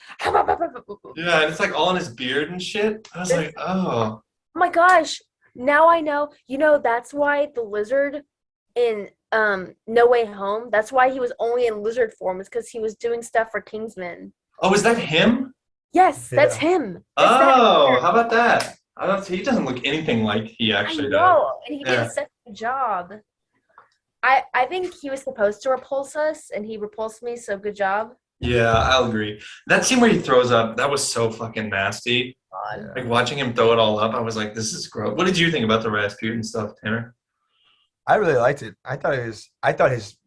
Yeah, and it's like all in his beard and shit. I was like, oh. oh my gosh, now I know. You know, that's why the lizard in No Way Home, that's why he was only in lizard form, is because he was doing stuff for Kingsmen. Oh, is that him? Yes, that's Yeah. him. Oh, how about that? He doesn't look anything like he I actually does. know, and he Yeah. did such a good job. I think he was supposed to repulse us, and he repulsed me, so good job. Yeah, I'll agree. That scene where he throws up, that was so fucking nasty. Yeah. Like watching him throw it all up, I was like, this is gross. What did you think about the Rasputin stuff, Tanner? I really liked it. I thought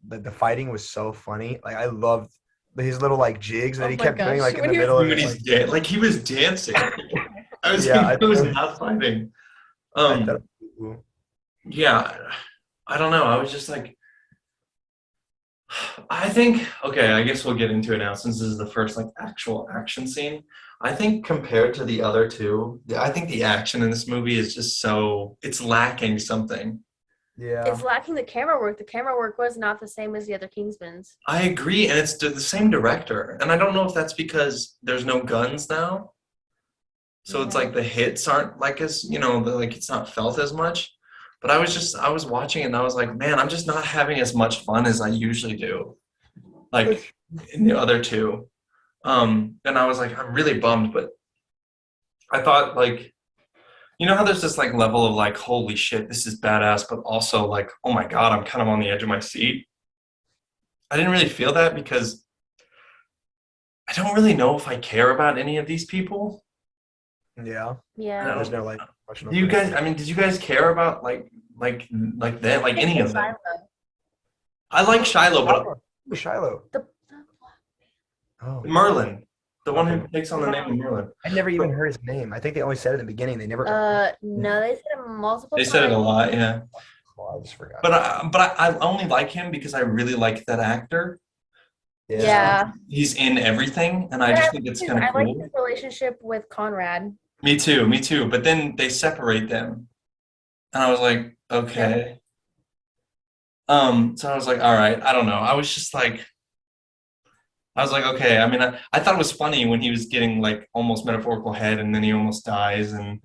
the fighting was so funny. Like I loved his little like jigs that Oh he my kept doing gosh, like in when the he middle of When it. he's like he was dancing. I was Yeah, he was not fighting. I thought it was cool. Yeah, I don't know. I was just like, I think, okay, I guess we'll get into it now since this is the first like actual action scene. I think compared to the other two, I think the action in this movie is just it's lacking something. Yeah. It's lacking the camera work. The camera work was not the same as the other Kingsmen's. I agree, and it's the same director. And I don't know if that's because there's no guns now. So it's Yeah. like the hits aren't like as, like it's not felt as much. But I was watching it and I was like, man, I'm just not having as much fun as I usually do. Like in the other two. And I was like, I'm really bummed, but I thought like, how there's this like level of like, holy shit, this is badass, but also like, oh my God, I'm kind of on the edge of my seat. I didn't really feel that because I don't really know if I care about any of these people. Yeah. Yeah. There's no like emotional You guys, connection. did you guys care about like that, like any of them? Shiloh. I like Shiloh, but Who's Shiloh. The Oh. Merlin, the one who takes on the name of Merlin. I never even heard his name. I think they only said it in the beginning. They never. no, they said it multiple They times. said it a lot, yeah. Oh, I just forgot. But I only like him because I really like that actor. Yeah. He's in everything, and I just think it's kind of I like cool. his relationship with Conrad. Me too. But then they separate them, and I was like, okay. So I was like, all right, I don't know. I was like, okay. I mean, I thought it was funny when he was getting like almost metaphorical head, and then he almost dies, and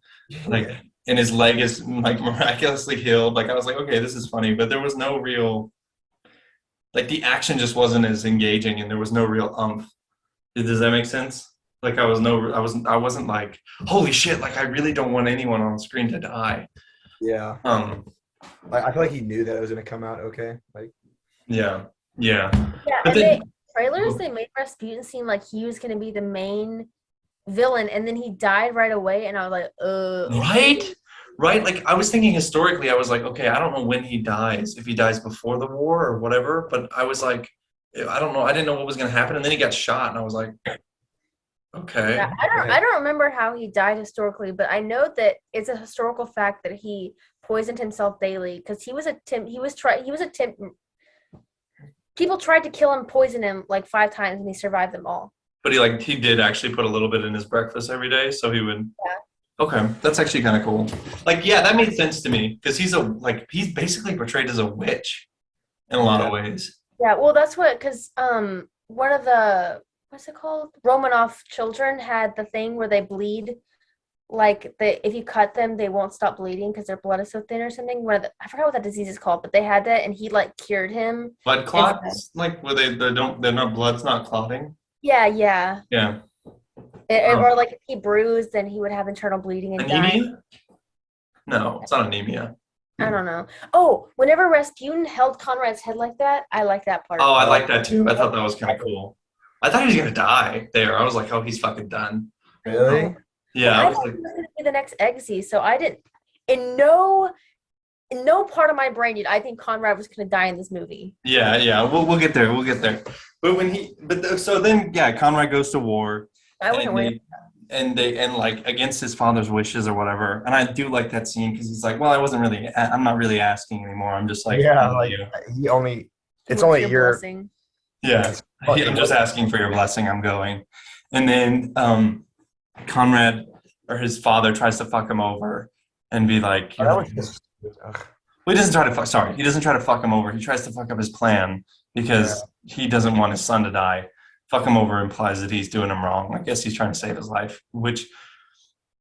like, Yeah. and his leg is like miraculously healed. Like, I was like, okay, this is funny, but there was no real, like, the action just wasn't as engaging, and there was no real umph. Does that make sense? Like, I wasn't like, holy shit, like, I really don't want anyone on screen to die. Yeah. Um, I feel like he knew that it was gonna come out okay. Like, yeah, yeah. Yeah, But and then, they made Rasputin seem like he was gonna be the main villain, and then he died right away, and I was like, right? Right? Like, I was thinking historically, I was like, okay, I don't know when he dies, if he dies before the war or whatever, but I was like, I don't know. I didn't know what was going to happen. And then he got shot, and I was like, okay. Yeah, I don't remember how he died historically, but I know that it's a historical fact that he poisoned himself daily because people tried to kill him, poison him like 5 times, and he survived them all. But he did actually put a little bit in his breakfast every day, so he would. Yeah. Okay, that's actually kind of cool. Like, yeah, that made sense to me because he's basically portrayed as a witch in a lot of ways. Yeah, well, that's because one of the what's it called? Romanov children had the thing where they bleed, like if you cut them, they won't stop bleeding because their blood is so thin or something. I forgot what that disease is called, but they had that, and he like cured him. Blood clots, like where they're not blood's not clotting. Yeah, yeah. Yeah. Or like if he bruised, then he would have internal bleeding and die. Anemia? No, it's not anemia. I don't know. Oh, whenever Rasputin held Conrad's head like that, I like that part. Oh, I like that too. I thought that was kind of cool. I thought he was gonna die there. I was like, oh, he's fucking done. really? Yeah, I I was thought like, he was gonna be the next Eggsy, so I didn't. In no part of my brain did I think Conrad was gonna die in this movie. yeah. We'll get there. We'll get there. But so then, yeah, Conrad goes to war. I wasn't and worried. and like against his father's wishes or whatever. And I do like that scene because he's like, well, I'm not really asking anymore. I'm just like, Yeah, telling like you. it's What's only your your blessing? Yeah, I'm just asking for your blessing. I'm going. And then Conrad or his father tries to fuck him over and be like, that was just well, he doesn't try to fuck. Sorry, he doesn't try to fuck him over. He tries to fuck up his plan because he doesn't want his son to die. Fuck him over implies that he's doing him wrong. I guess he's trying to save his life, which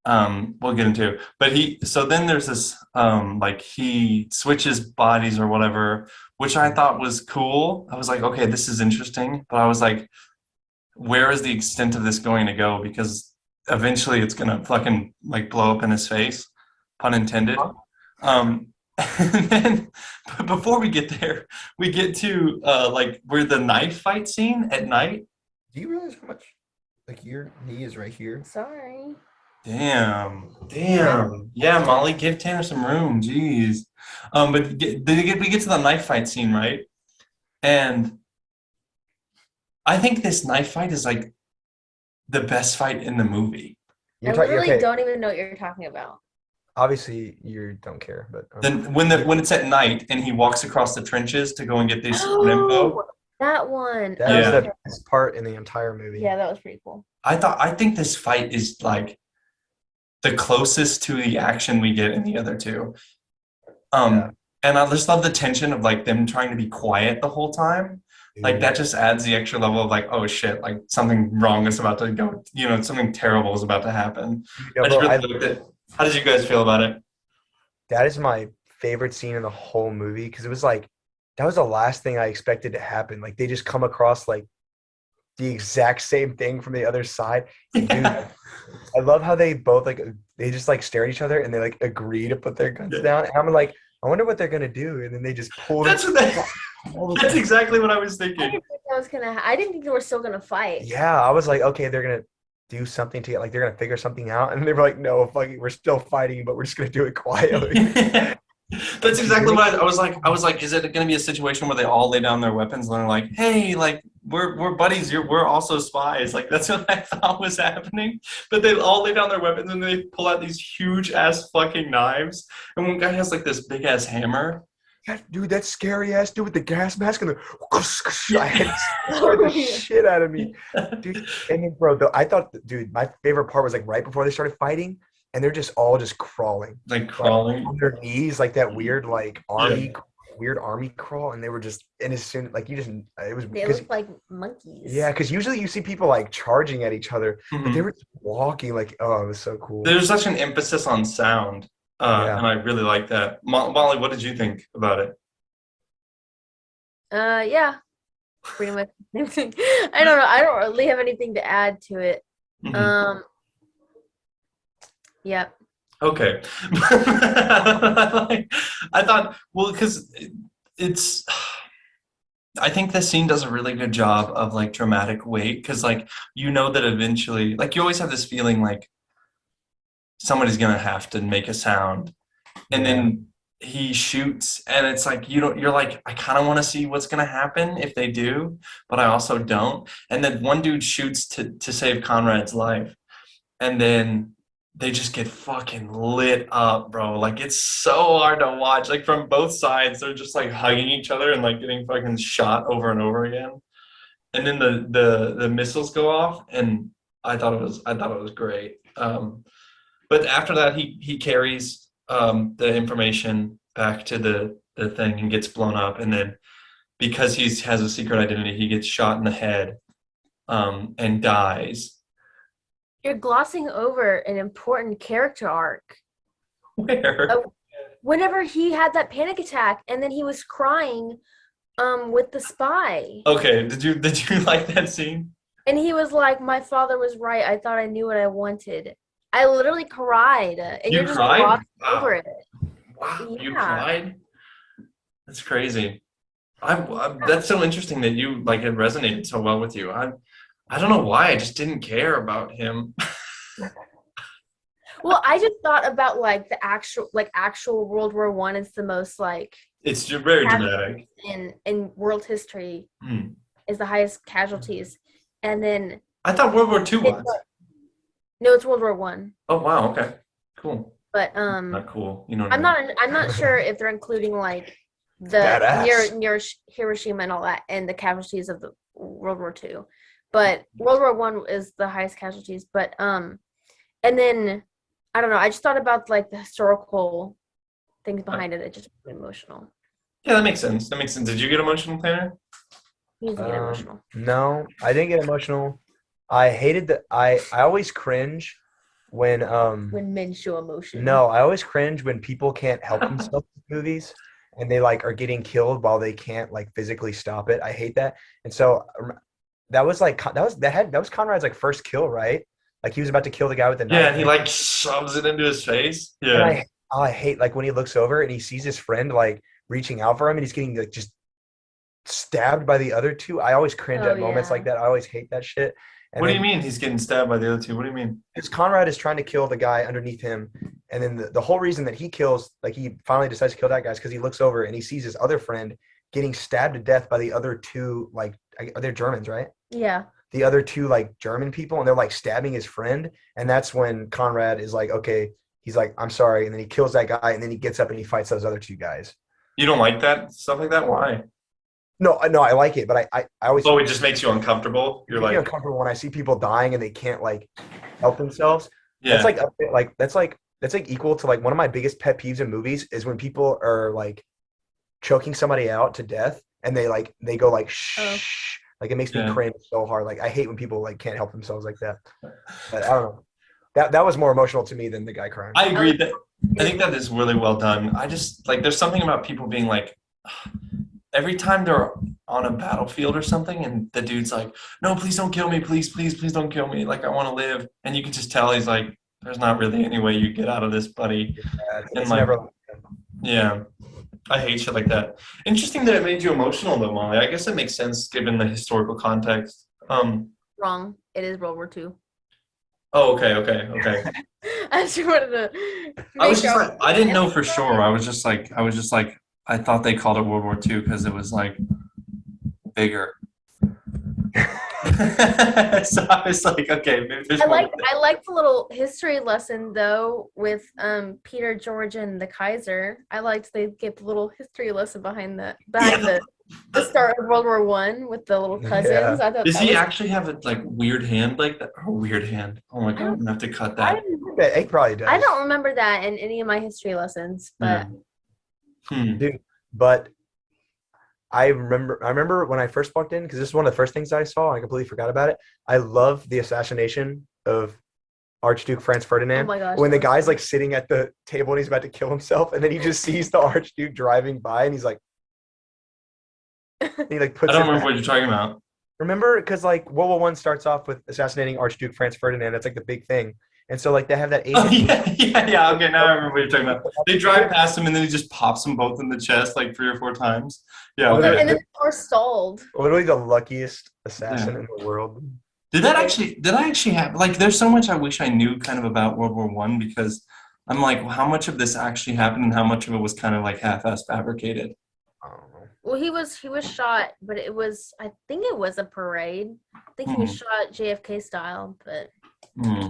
we'll get into. But so then there's this like he switches bodies or whatever, which I thought was cool. I was like, okay, this is interesting. But I was like, where is the extent of this going to go? Because eventually it's gonna fucking like blow up in his face, pun intended. And then, but before we get there, we get to like where the knife fight scene at night. Do you realize how much like your knee is right here? Sorry. Damn. Yeah, Molly, give Tanner some room. Jeez. But we get to the knife fight scene, right? And I think this knife fight is like the best fight in the movie. I literally don't even know what you're talking about. Obviously, you don't care, but Then when it's at night and he walks across the trenches to go and get this info. That one. that was the best part in the entire movie. Yeah, that was pretty cool. I think this fight is like the closest to the action we get in the other two. And I just love the tension of like them trying to be quiet the whole time. Like that just adds the extra level of like, oh shit, like something wrong is about to go, something terrible is about to happen. How did you guys feel about it? That is my favorite scene in the whole movie because it was like that was the last thing I expected to happen. Like they just come across like the exact same thing from the other side. And dude, I love how they both like they just like stare at each other and they like agree to put their guns down. And I'm like, I wonder what they're gonna do. And then they just pull. That's exactly what I was thinking. I didn't think they were still gonna fight. Yeah, I was like, okay, they're gonna do something to get like they're gonna figure something out. And they were like, no, fucking, we're still fighting, but we're just gonna do it quietly. That's exactly what I was like, is it going to be a situation where they all lay down their weapons and they're like, hey, like we're buddies, we're also spies. Like that's what I thought was happening. But they all lay down their weapons and they pull out these huge ass fucking knives. And one guy has like this big ass hammer. dude, that scary ass dude with the gas mask and the I had scared the shit out of me, dude. And then, bro, I thought, dude, my favorite part was like right before they started fighting, and they're just all just crawling, Like crawling on their knees, like that weird like Yeah. weird army crawl, and they were just and as soon like you just it was They because look like monkeys. yeah, because usually you see people like charging at each other, but they Mhm. were just walking like it was so cool. There's such an emphasis on sound, Yeah. and I really like that. Molly, what did you think about it? Yeah, pretty much. I don't know. I don't really have anything to add to it. Mhm. Yeah. Okay. I thought, well, because it's, I think this scene does a really good job of like dramatic weight, because like you know that eventually, like you always have this feeling like somebody's gonna have to make a sound, and Yeah. then he shoots, and it's like you don't. You're like, I kind of want to see what's gonna happen if they do, but I also don't. And then one dude shoots to save Conrad's life, and then they just get fucking lit up, bro. Like it's so hard to watch. Like from both sides, they're just like hugging each other and like getting fucking shot over and over again. And then the missiles go off, and I thought it was great. But after that, he carries the information back to the thing and gets blown up. And then because he has a secret identity, he gets shot in the head and dies. You're glossing over an important character arc. Where? Whenever he had that panic attack and then he was crying with the spy. Okay, did you like that scene? And he was like, "My father was right. I thought I knew what I wanted." I literally cried. And You you're just cried? glossing Wow. over it. Wow, you Yeah. cried? That's crazy. That's so interesting that you like it resonated so well with you. I don't know why, I just didn't care about him. Well, I just thought about like the actual World War One is the most like It's very dramatic. in world history Hmm. is the highest casualties. And then I thought World War II was. no, it's World War One. Oh wow, okay. Cool. But Not cool. You know what I I'm not sure if they're including like the Badass. near Hiroshima and all that and the casualties of the World War Two. But World War One is the highest casualties. But and then I don't know, I just thought about like the historical things behind it. It just was emotional. Yeah, that makes sense. That makes sense. Did you get emotional, Tanner? You need to get emotional. No, I didn't get emotional. I hated I always cringe when When men show emotion. no, I always cringe when people can't help themselves in movies and they like are getting killed while they can't like physically stop it. I hate that. And so that was like that was Conrad's like first kill, right? Like he was about to kill the guy with the knife. Yeah, and he like shoves it into his face. And Yeah. I hate like when he looks over and he sees his friend like reaching out for him and he's getting like just stabbed by the other two. I always cringe at moments yeah. like that. I always hate that shit. And What do you then mean he's getting stabbed by the other two? What do you mean? because Conrad is trying to kill the guy underneath him, and then the whole reason that he kills, like he finally decides to kill that guy, is because he looks over and he sees his other friend getting stabbed to death by the other two, like they're Germans, right? Yeah. The other two like German people, and they're like stabbing his friend, and that's when Conrad is like, okay, he's like, I'm sorry, and then he kills that guy, and then he gets up and he fights those other two guys. You don't like that stuff like that? Why? No, I like it, but I always Oh, it just makes you uncomfortable. You're get like, uncomfortable when I see people dying and they can't like help themselves. yeah. That's like equal to like one of my biggest pet peeves in movies is when people are like choking somebody out to death and they go like shh. Like it makes me Yeah. cringe so hard. Like I hate when people like can't help themselves like that. But I don't know. That was more emotional to me than the guy crying. I agree that I think that is really well done. I just like there's something about people being like every time they're on a battlefield or something and the dude's like, no, please don't kill me, please don't kill me. Like I want to live. And you can just tell he's like, there's not really any way you get out of this, buddy. It's like- never Yeah. I hate shit like that. Interesting that it made you emotional though, Molly. I guess it makes sense given the historical context. Wrong. It is World War II. Oh, okay. I just wanted to. I was make just sure- like, I didn't know for sure. I was just like, I thought they called it World War II because it was like bigger. So I was like, okay, maybe there's more. I like the little history lesson though with Peter, George, and the Kaiser. I liked they gave the little history lesson behind the start of World War One with the little cousins. Yeah. I thought Does that he was actually have a like weird hand like that? Oh, weird hand. Oh my I god, I'm don't gonna have to cut I that. Yeah, it probably does. I don't remember that in any of my history lessons, but Hmm. Dude, but I remember when I first walked in, because this is one of the first things I saw. I completely forgot about it. I love the assassination of Archduke Franz oh Ferdinand. my gosh, When the that was guy's so- like sitting at the table and he's about to kill himself, and then he just sees the Archduke driving by, and he's like, and he like I puts don't it remember back. what you're talking about. Remember, because like World War One starts off with assassinating Archduke Franz Ferdinand. That's like the big thing, and so like they have that Oh Asian. yeah. Okay, now I remember what you're talking about. They drive past him and then he just pops them both in the chest like 3 or 4 times. Yeah. Literally, Okay. and then the car stalled. literally the luckiest assassin Yeah. in the world. Did I actually have like? There's so much I wish I knew kind of about World War One because I'm like, well, how much of this actually happened and how much of it was kind of like half-ass fabricated? I don't know. Well, he was shot, but it was I think it was a parade. I think he was shot JFK style, but Hmm.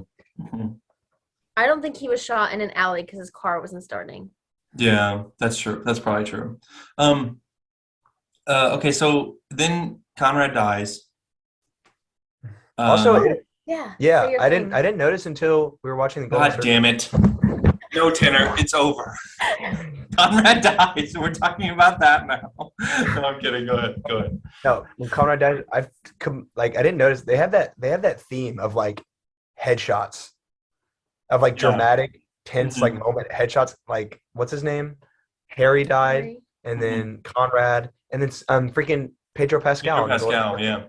Hmm. I don't think he was shot in an alley because his car wasn't starting. Yeah, that's true. That's probably true. Um. Okay, so then Conrad dies. Also, Um, Yeah. yeah, say your I thing. didn't notice until we were watching the Golden God damn it! No, Tanner, it's over. Conrad dies. We're talking about that now. No, I'm kidding. Go ahead. Go ahead. No, when Conrad died, I didn't notice they have that theme of like headshots, of like Yeah. dramatic, tense like Mhm. moment headshots. Like what's his name? Harry died, Sorry. and then Conrad, and then freaking Pedro Pascal. Pedro in the Golden- Pascal, yeah.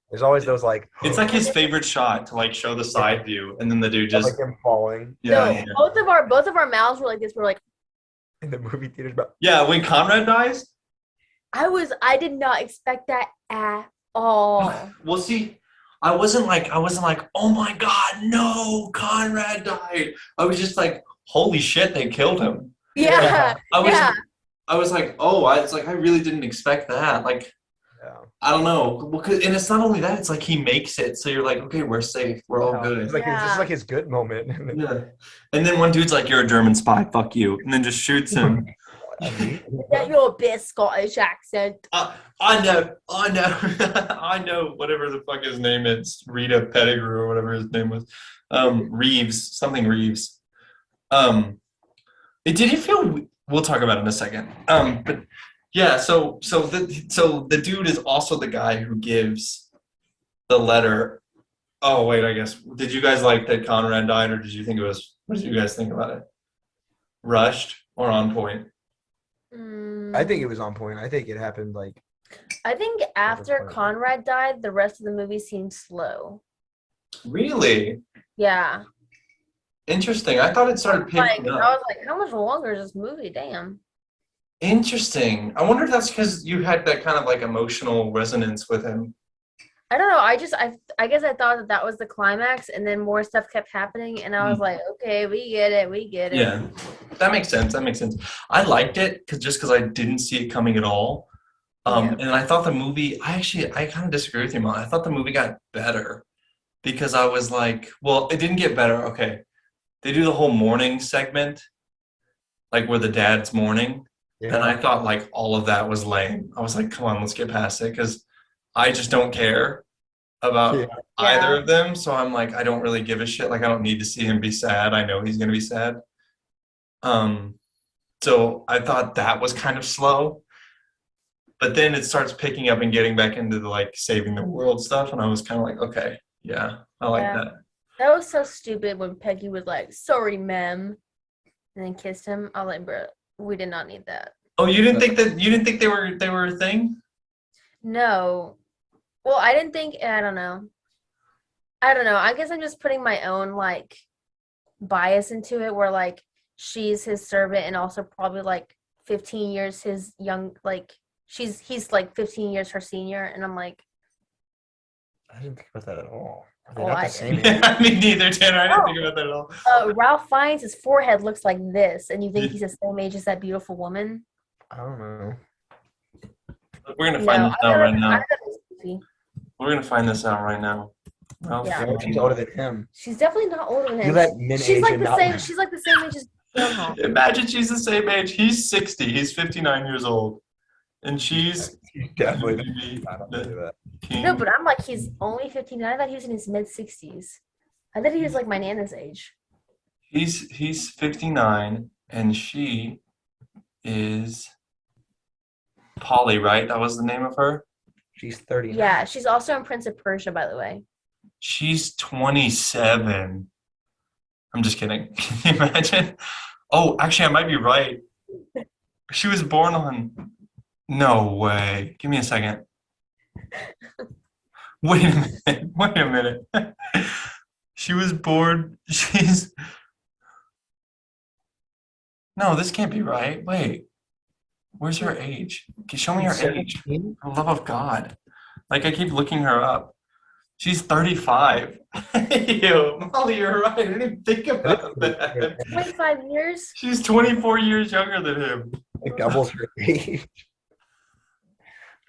There's always those like It's like his favorite shot to like show the side view, and then the dude like just him falling yeah, No, yeah. both of our mouths were like this. We're like, in the movie theaters. But Yeah, when Conrad dies, I did not expect that at all. well, see, I wasn't like, oh my God, no, Conrad died. I was just like, holy shit, they killed him. Yeah. I was like, it's like I really didn't expect that. Like, yeah, I don't know, well, and it's not only that; it's like he makes it, so you're like, okay, we're safe, we're all good. It's like this is Yeah. like his good moment. Yeah. And then one dude's like, "You're a German spy, fuck you," and then just shoots him. Is that your best Scottish accent? I know, I know. Whatever the fuck his name is, Rita Pettigrew or whatever his name was, Reeves, something Reeves. It did you feel? We'll talk about it in a second. But yeah, so the dude is also the guy who gives the letter. Oh wait, I guess did you guys like that Conrad died, or did you think it was? What did you guys think about it? Rushed or on point? I think it was on point. I think it happened like I think after point. Conrad died, the rest of the movie seemed slow. Really Yeah. interesting. I thought it started Like picking I up. was like, how much longer is this movie? Damn. Interesting. I wonder if that's because you had that kind of like emotional resonance with him. I don't know. I guess I thought that was the climax, and then more stuff kept happening, and I was like, okay, we get it, we get it. Yeah, that makes sense. That makes sense. I liked it because I didn't see it coming at all. Yeah. And I thought the movie. I kind of disagree with you, Mom. I thought the movie got better because I was like, well, it didn't get better. Okay, they do the whole mourning segment, like where the dad's mourning. yeah. And I thought like all of that was lame. I was like, come on, let's get past it because I just don't care about Yeah. either Yeah. of them. So I'm like, I don't really give a shit. Like I don't need to see him be sad. I know he's gonna be sad. So I thought that was kind of slow. But then it starts picking up and getting back into the like saving the world stuff. And I was kind of like, okay, yeah, I like Yeah. that. That was so stupid when Peggy was like, sorry, ma'am, and then kissed him. I was like, bro, we did not need that. Oh, you didn't think they were a thing? No. Well, I didn't think, I don't know. I guess I'm just putting my own like bias into it where like she's his servant and also probably like 15 years his young, like he's like 15 years her senior, and I'm like, I didn't think about that at all. Are they Oh, not I the same did. age? Yeah, me neither, Tanner. I didn't think about that at all. Ralph Fiennes, his forehead looks like this, and you think he's the same age as that beautiful woman? I don't know. We're gonna find this out right now. I thought it was goofy. We're We're gonna find this out right now. Ralph Yeah. You know, she's older than him. She's definitely not older than You him. let men She's age like and the not same. women. She's like the same age as Gyllenhaal. Imagine she's the same age. He's 60. He's 59 years old, and she's Definitely. I don't believe that. King. No, but I'm like, he's only 59. I thought he was in his mid 60s. I thought he was like my Nana's age. He's 59, and she is Polly, right? That was the name of her. She's 30. Yeah, she's also in Prince of Persia, by the way. She's 27. I'm just kidding. Can you imagine? Oh, actually, I might be right. She was born on. No way. Give me a second. Wait a minute. Wait a minute. She was born. She's. No, this can't be right. Wait. Where's her age? Can you show me her age? 17? For the love of God. Like, I keep looking her up. She's 35. Ew, Molly, you're right. I didn't even think about that. 25 years? She's 24 years younger than him. Like doubles her age.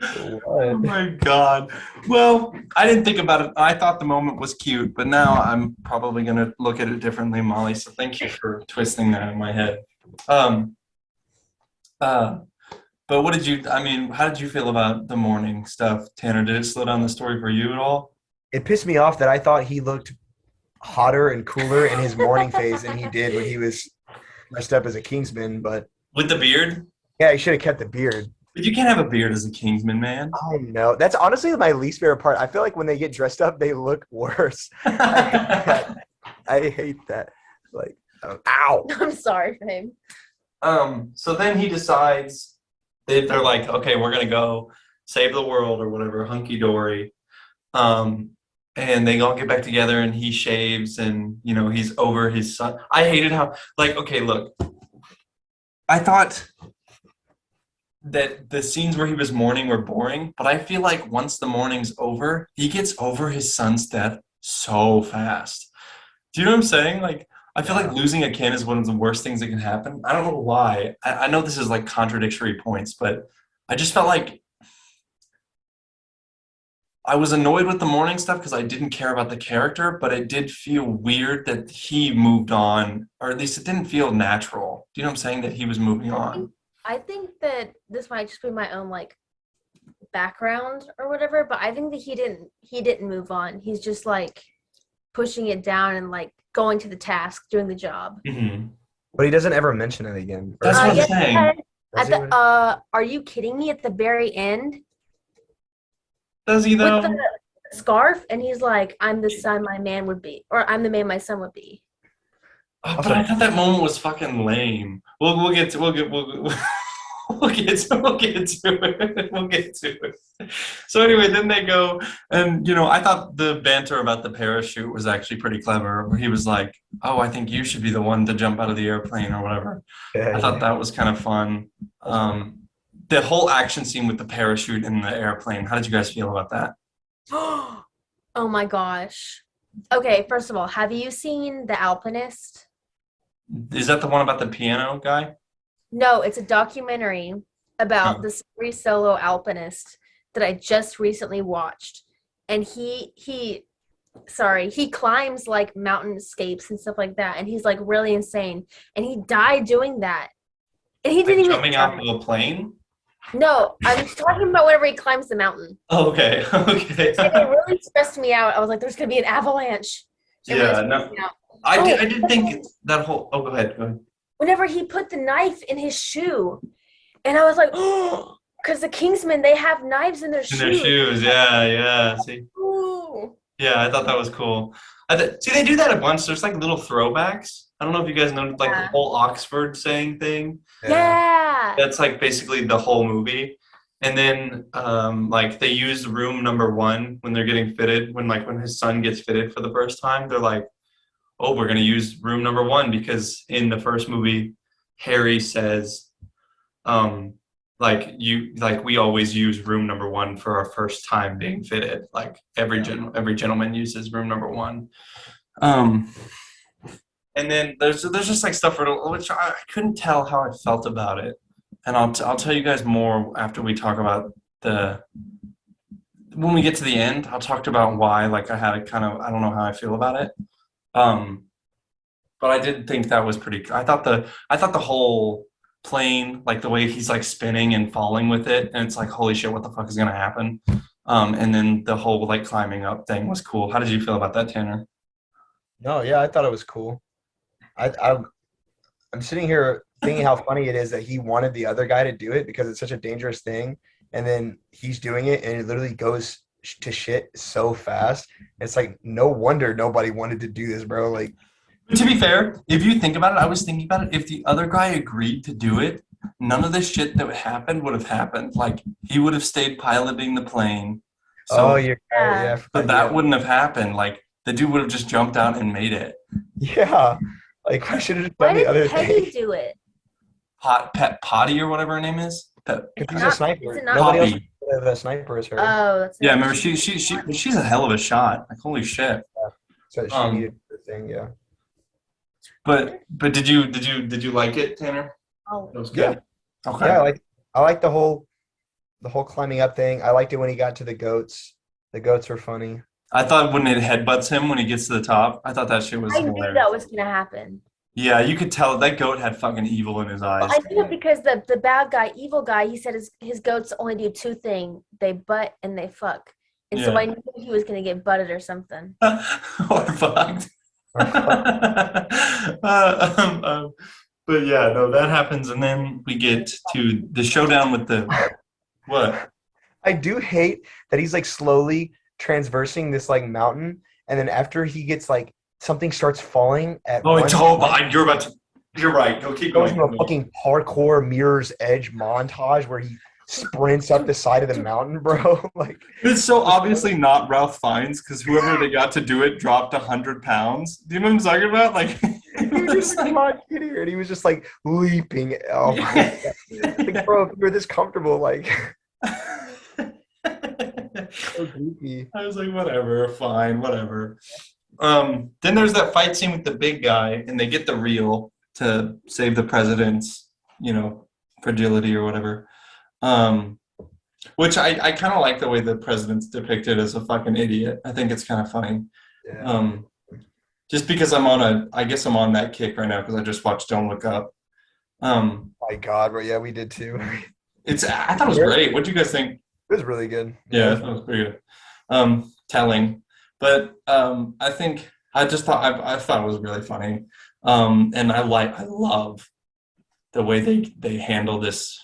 Oh What? my God. Well, I didn't think about it. I thought the moment was cute, but now I'm probably going to look at it differently, Molly. So thank you for twisting that in my head. But what did you, I mean, how did you feel about the morning stuff, Tanner? Did it slow down the story for you at all? It pissed me off that I thought he looked hotter and cooler in his morning phase than he did when he was dressed up as a Kingsman. But With the beard? yeah, he should have kept the beard. But you can't have a beard as a Kingsman, man. I know. That's honestly my least favorite part. I feel like when they get dressed up, they look worse. I hate that. Like, ow. I'm sorry for him. So then he decides, they're like, okay, we're going to go save the world or whatever, hunky-dory. And they all get back together and he shaves and, you know, he's over his son. I hated how, like, okay, look. I thought that the scenes where he was mourning were boring, but I feel like once the mourning's over, he gets over his son's death so fast. Do you know what I'm saying? Like, I feel like losing a kid is one of the worst things that can happen. I don't know why. I know this is like contradictory points, but I just felt like I was annoyed with the morning stuff because I didn't care about the character, but it did feel weird that he moved on, or at least it didn't feel natural. Do you know what I'm saying? That he was moving on. I think that this might just be my own like background or whatever, but I think that he didn't move on. He's just like pushing it down and like going to the task, doing the job. Mm-hmm. But he doesn't ever mention it again. That's what I'm yes, saying. Does At he? the are you kidding me? At the very end, Does he though? with the scarf, and he's like, "I'm the son my man would be," or "I'm the man my son would be." Oh, but I thought that moment was fucking lame. We'll get to it. We'll get to it. So anyway, then they go, and you know, I thought the banter about the parachute was actually pretty clever. Where he was like, "Oh, I think you should be the one to jump out of the airplane or whatever." I thought that was kind of fun. The whole action scene with the parachute in the airplane. How did you guys feel about that? Oh my gosh. Okay, first of all, have you seen The Alpinist? Is that the one about the piano guy? No, it's a documentary about Oh. this free solo alpinist that I just recently watched. And he climbs like mountainscapes and stuff like that. And he's like really insane. And he died doing that. And he didn't even Jumping out of a plane? No, I'm talking about whenever he climbs the mountain. Oh, okay. Okay. And it really stressed me out. I was like, there's gonna be an avalanche. It really Yeah, stressed no. me out. I did think that whole. Oh, go ahead. Whenever he put the knife in his shoe, and I was like, oh, because the Kingsmen, they have knives in their In shoes. their shoes, yeah. See, Ooh. yeah, I thought that was cool. See, they do that a bunch. There's like little throwbacks. I don't know if you guys know, like the Yeah. whole Oxford saying thing. Yeah. That's like basically the whole movie. And then, like they use room number 1 when they're getting fitted. When his son gets fitted for the first time, they're like, "Oh, we're gonna use room number 1 because in the first movie, Harry says, we always use room number 1 for our first time being fitted. Like every gentleman uses room number 1." And then there's just like stuff which I couldn't tell how I felt about it, and I'll tell you guys more after we talk about when we get to the end, I'll talk about why. Like I had a kind of I don't know how I feel about it. Um, but I did think that was pretty. I thought the whole plane, like the way he's like spinning and falling with it, and it's like holy shit, what the fuck is gonna happen? And then the whole like climbing up thing was cool. How did you feel about that, Tanner? No, yeah, I thought it was cool. I I'm sitting here thinking how funny it is that he wanted the other guy to do it because it's such a dangerous thing, and then he's doing it, and it literally goes to shit so fast. It's like no wonder nobody wanted to do this, bro. Like, But to be fair, if you think about it, I was thinking about it. If the other guy agreed to do it, none of this shit that happened would have happened. Like he would have stayed piloting the plane. oh, So, you're right, Yeah. yeah, so that wouldn't have happened. Like the dude would have just jumped out and made it. yeah. Like I should have just Why done the did other Peggy thing. do it? Pet Potty or whatever her name is. Pet, Because she's Not- a sniper. is it not- Nobody else Poppy. would have a sniper as her. Oh, that's Yeah, right. remember she's a hell of a shot. Like holy shit. So she Um, needed the thing, yeah. But did you like it, Tanner? Oh, It was Yeah. good. Okay. Yeah, I like the whole climbing up thing. I liked it when he got to the goats. The goats were funny. I thought when it headbutts him when he gets to the top, I thought that shit was I knew hilarious. that was gonna happen. Yeah, you could tell that goat had fucking evil in his eyes. I knew it because the bad guy, evil guy, he said his goats only do two things: they butt and they fuck. And so Yeah. I knew he was gonna get butted or something. Or fucked. But yeah, no, that happens, and then we get to the showdown with the what? I do hate that he's like slowly transversing this like mountain, and then after he gets like something starts falling at Oh, one it's all time, behind. You're right. Go keep goes going. into a fucking parkour mirror's edge montage where he sprints up the side of the mountain, bro. Like, It's so obviously not Ralph Fiennes because whoever they got to do it dropped 100 pounds. Do you know what I'm talking about? Like, it he was was just like- not kidding, and he was just like leaping. Oh my god, like, bro, if you're this comfortable, like, so goofy. I was like, whatever, fine, whatever. Then there's that fight scene with the big guy, and they get the reel to save the president's, fragility or whatever. Which I kind of like the way the president's depicted as a fucking idiot. I think it's kind of funny. Yeah. Just because I guess I'm on that kick right now because I just watched Don't Look Up. My God, bro. Yeah, we did too. It I thought it was great. What do you guys think? was really good. Yeah, that was pretty good. Telling, but I think I thought it was really funny, and I love the way they handle this.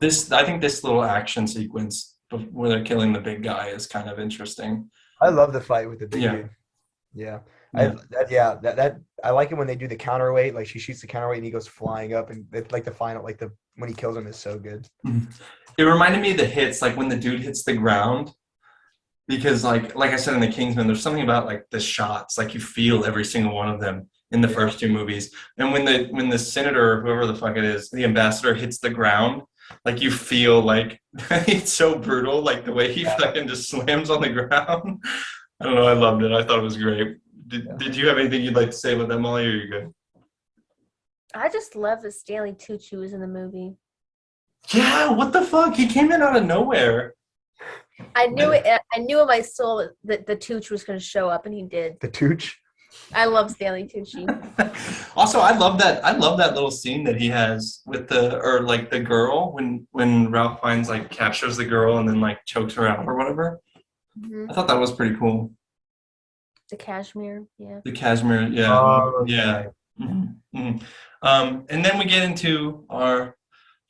I think this little action sequence where they're killing the big guy is kind of interesting. I love the fight with the big Yeah. dude. Yeah. Yeah. I like it when they do the counterweight. Like she shoots the counterweight and he goes flying up, and it's like the final, like the when he kills him is so good. It reminded me of the hits, like when the dude hits the ground, because like I said in the Kingsmen, there's something about like the shots, like you feel every single one of them in the first two movies, and when the senator or whoever the fuck it is, the ambassador hits the ground, like you feel like it's so brutal, like the way he fucking just slams on the ground. I don't know, I loved it. I thought it was great. Did you have anything you'd like to say about that, Molly, or are you good? I just love that Stanley Tucci was in the movie. Yeah, what the fuck? He came in out of nowhere. I knew it. I knew in my soul that the Tucci was going to show up, and he did. The Tooch. I love Stanley Tucci. Also, I love that little scene that he has with the girl when Ralph Fiennes like captures the girl and then like chokes her out or whatever. Mhm. I thought that was pretty cool. The cashmere, yeah. The cashmere, yeah, Oh, okay. yeah. Mhm, mhm. And then we get into our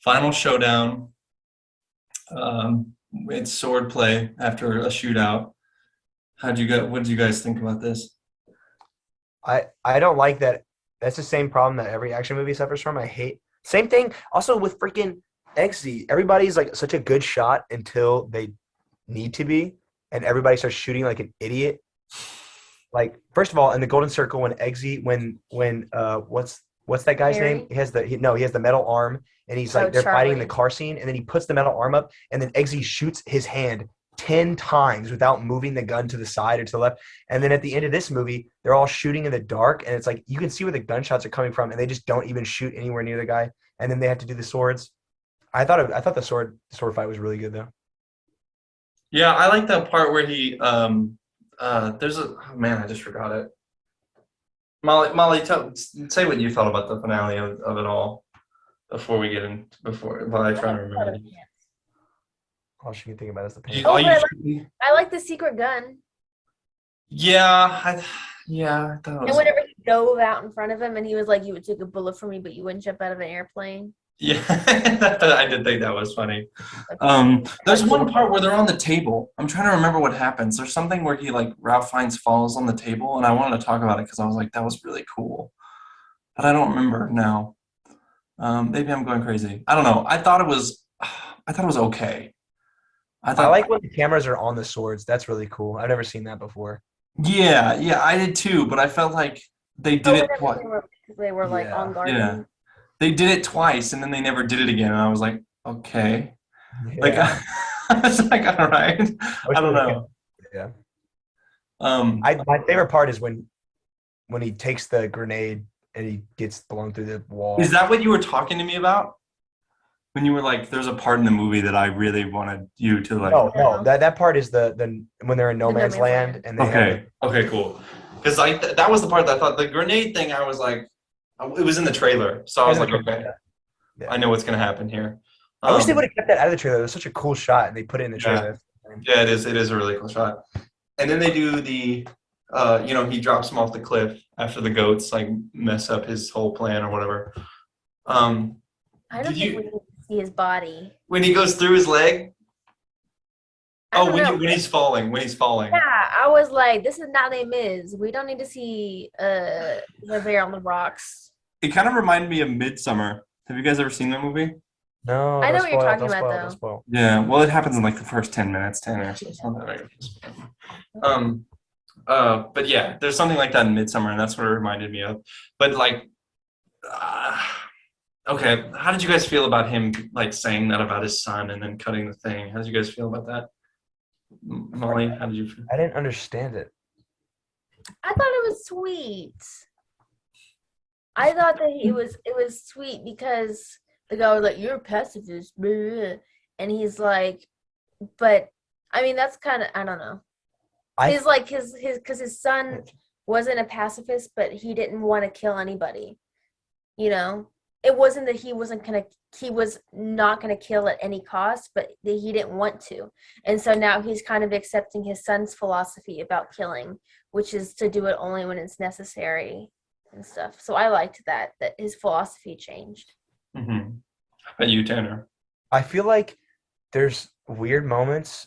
final showdown. It's sword play after a shootout. What did you guys think about this? I don't like that. That's the same problem that every action movie suffers from. I hate. Same thing also with freaking XZ. Everybody's like such a good shot until they need to be, and everybody starts shooting like an idiot. Like, first of all, in the Golden Circle, when Eggsy, when what's that guy's Harry? name? He has the metal arm, and he's like Oh, they're fighting in Charlie. the car scene, and then he puts the metal arm up, and then Eggsy shoots his hand 10 times without moving the gun to the side or to the left. And then at the end of this movie, they're all shooting in the dark, and it's like you can see where the gunshots are coming from, and they just don't even shoot anywhere near the guy. And then they have to do the swords. I thought the sword fight was really good though. Yeah, I like that part where he there's a oh man, I just forgot it. Molly, say what you thought about the finale of it all before we get in while I try to remember. All she can think about is the pain. Oh, but I like the secret gun. Yeah, I thought it And was. whenever he dove out in front of him and he was like, you would take a bullet for me, but you wouldn't jump out of an airplane. Yeah, I did think that was funny. There's one part where they're on the table. I'm trying to remember what happens. There's something where he like Ralph Fiennes falls on the table, and I wanted to talk about it because I was like, that was really cool, but I don't remember now. Maybe I'm going crazy. I don't know. I thought it was okay. I like when the cameras are on the swords. That's really cool. I've never seen that before. Yeah, I did too. But I felt like they did it twice. They were like on guard. Yeah, they did it twice, and then they never did it again. And I was like, okay. Yeah. Like I was like, all right. I don't know. Yeah. My favorite part is when he takes the grenade and he gets blown through the wall. Is that what you were talking to me about? When you were like, there's a part in the movie that I really wanted you to like. No. That part is the when they're in no man's land and they Okay, cool. Because that was the part that I thought the grenade thing. I was like, it was in the trailer, so I was like, okay, yeah. I know what's gonna happen here. I wish they would have kept that out of the trailer. It was such a cool shot, and they put it in the trailer. Yeah, it is. It is a really cool shot. And then they do the, he drops him off the cliff after the goats like mess up his whole plan or whatever. I don't think we need to see his body. When he goes through his leg? When he's falling. Yeah, I was like, this is not Les Mis. We don't need to see the bear on the rocks. It kind of reminded me of Midsummer. Have you guys ever seen that movie? No. I know what you're talking about, though. Yeah, well, it happens in like the first 10 minutes, 10 or so. It's not that big. But yeah, there's something like that in Midsummer, and that's what it reminded me of. But like, okay, how did you guys feel about him like saying that about his son and then cutting the thing? How did you guys feel about that? Molly, how did you feel? I didn't understand it. I thought it was sweet. I thought that it was sweet because the guy was like, "You're a pacifist," blah. And he's like, "But I mean, that's kind of I don't know." He's like because his son wasn't a pacifist, but he didn't want to kill anybody. You know, it wasn't that he was not gonna kill at any cost, but that he didn't want to. And so now he's kind of accepting his son's philosophy about killing, which is to do it only when it's necessary and stuff. So I liked that his philosophy changed. Mm-hmm. How about you, Tanner? I feel like there's weird moments,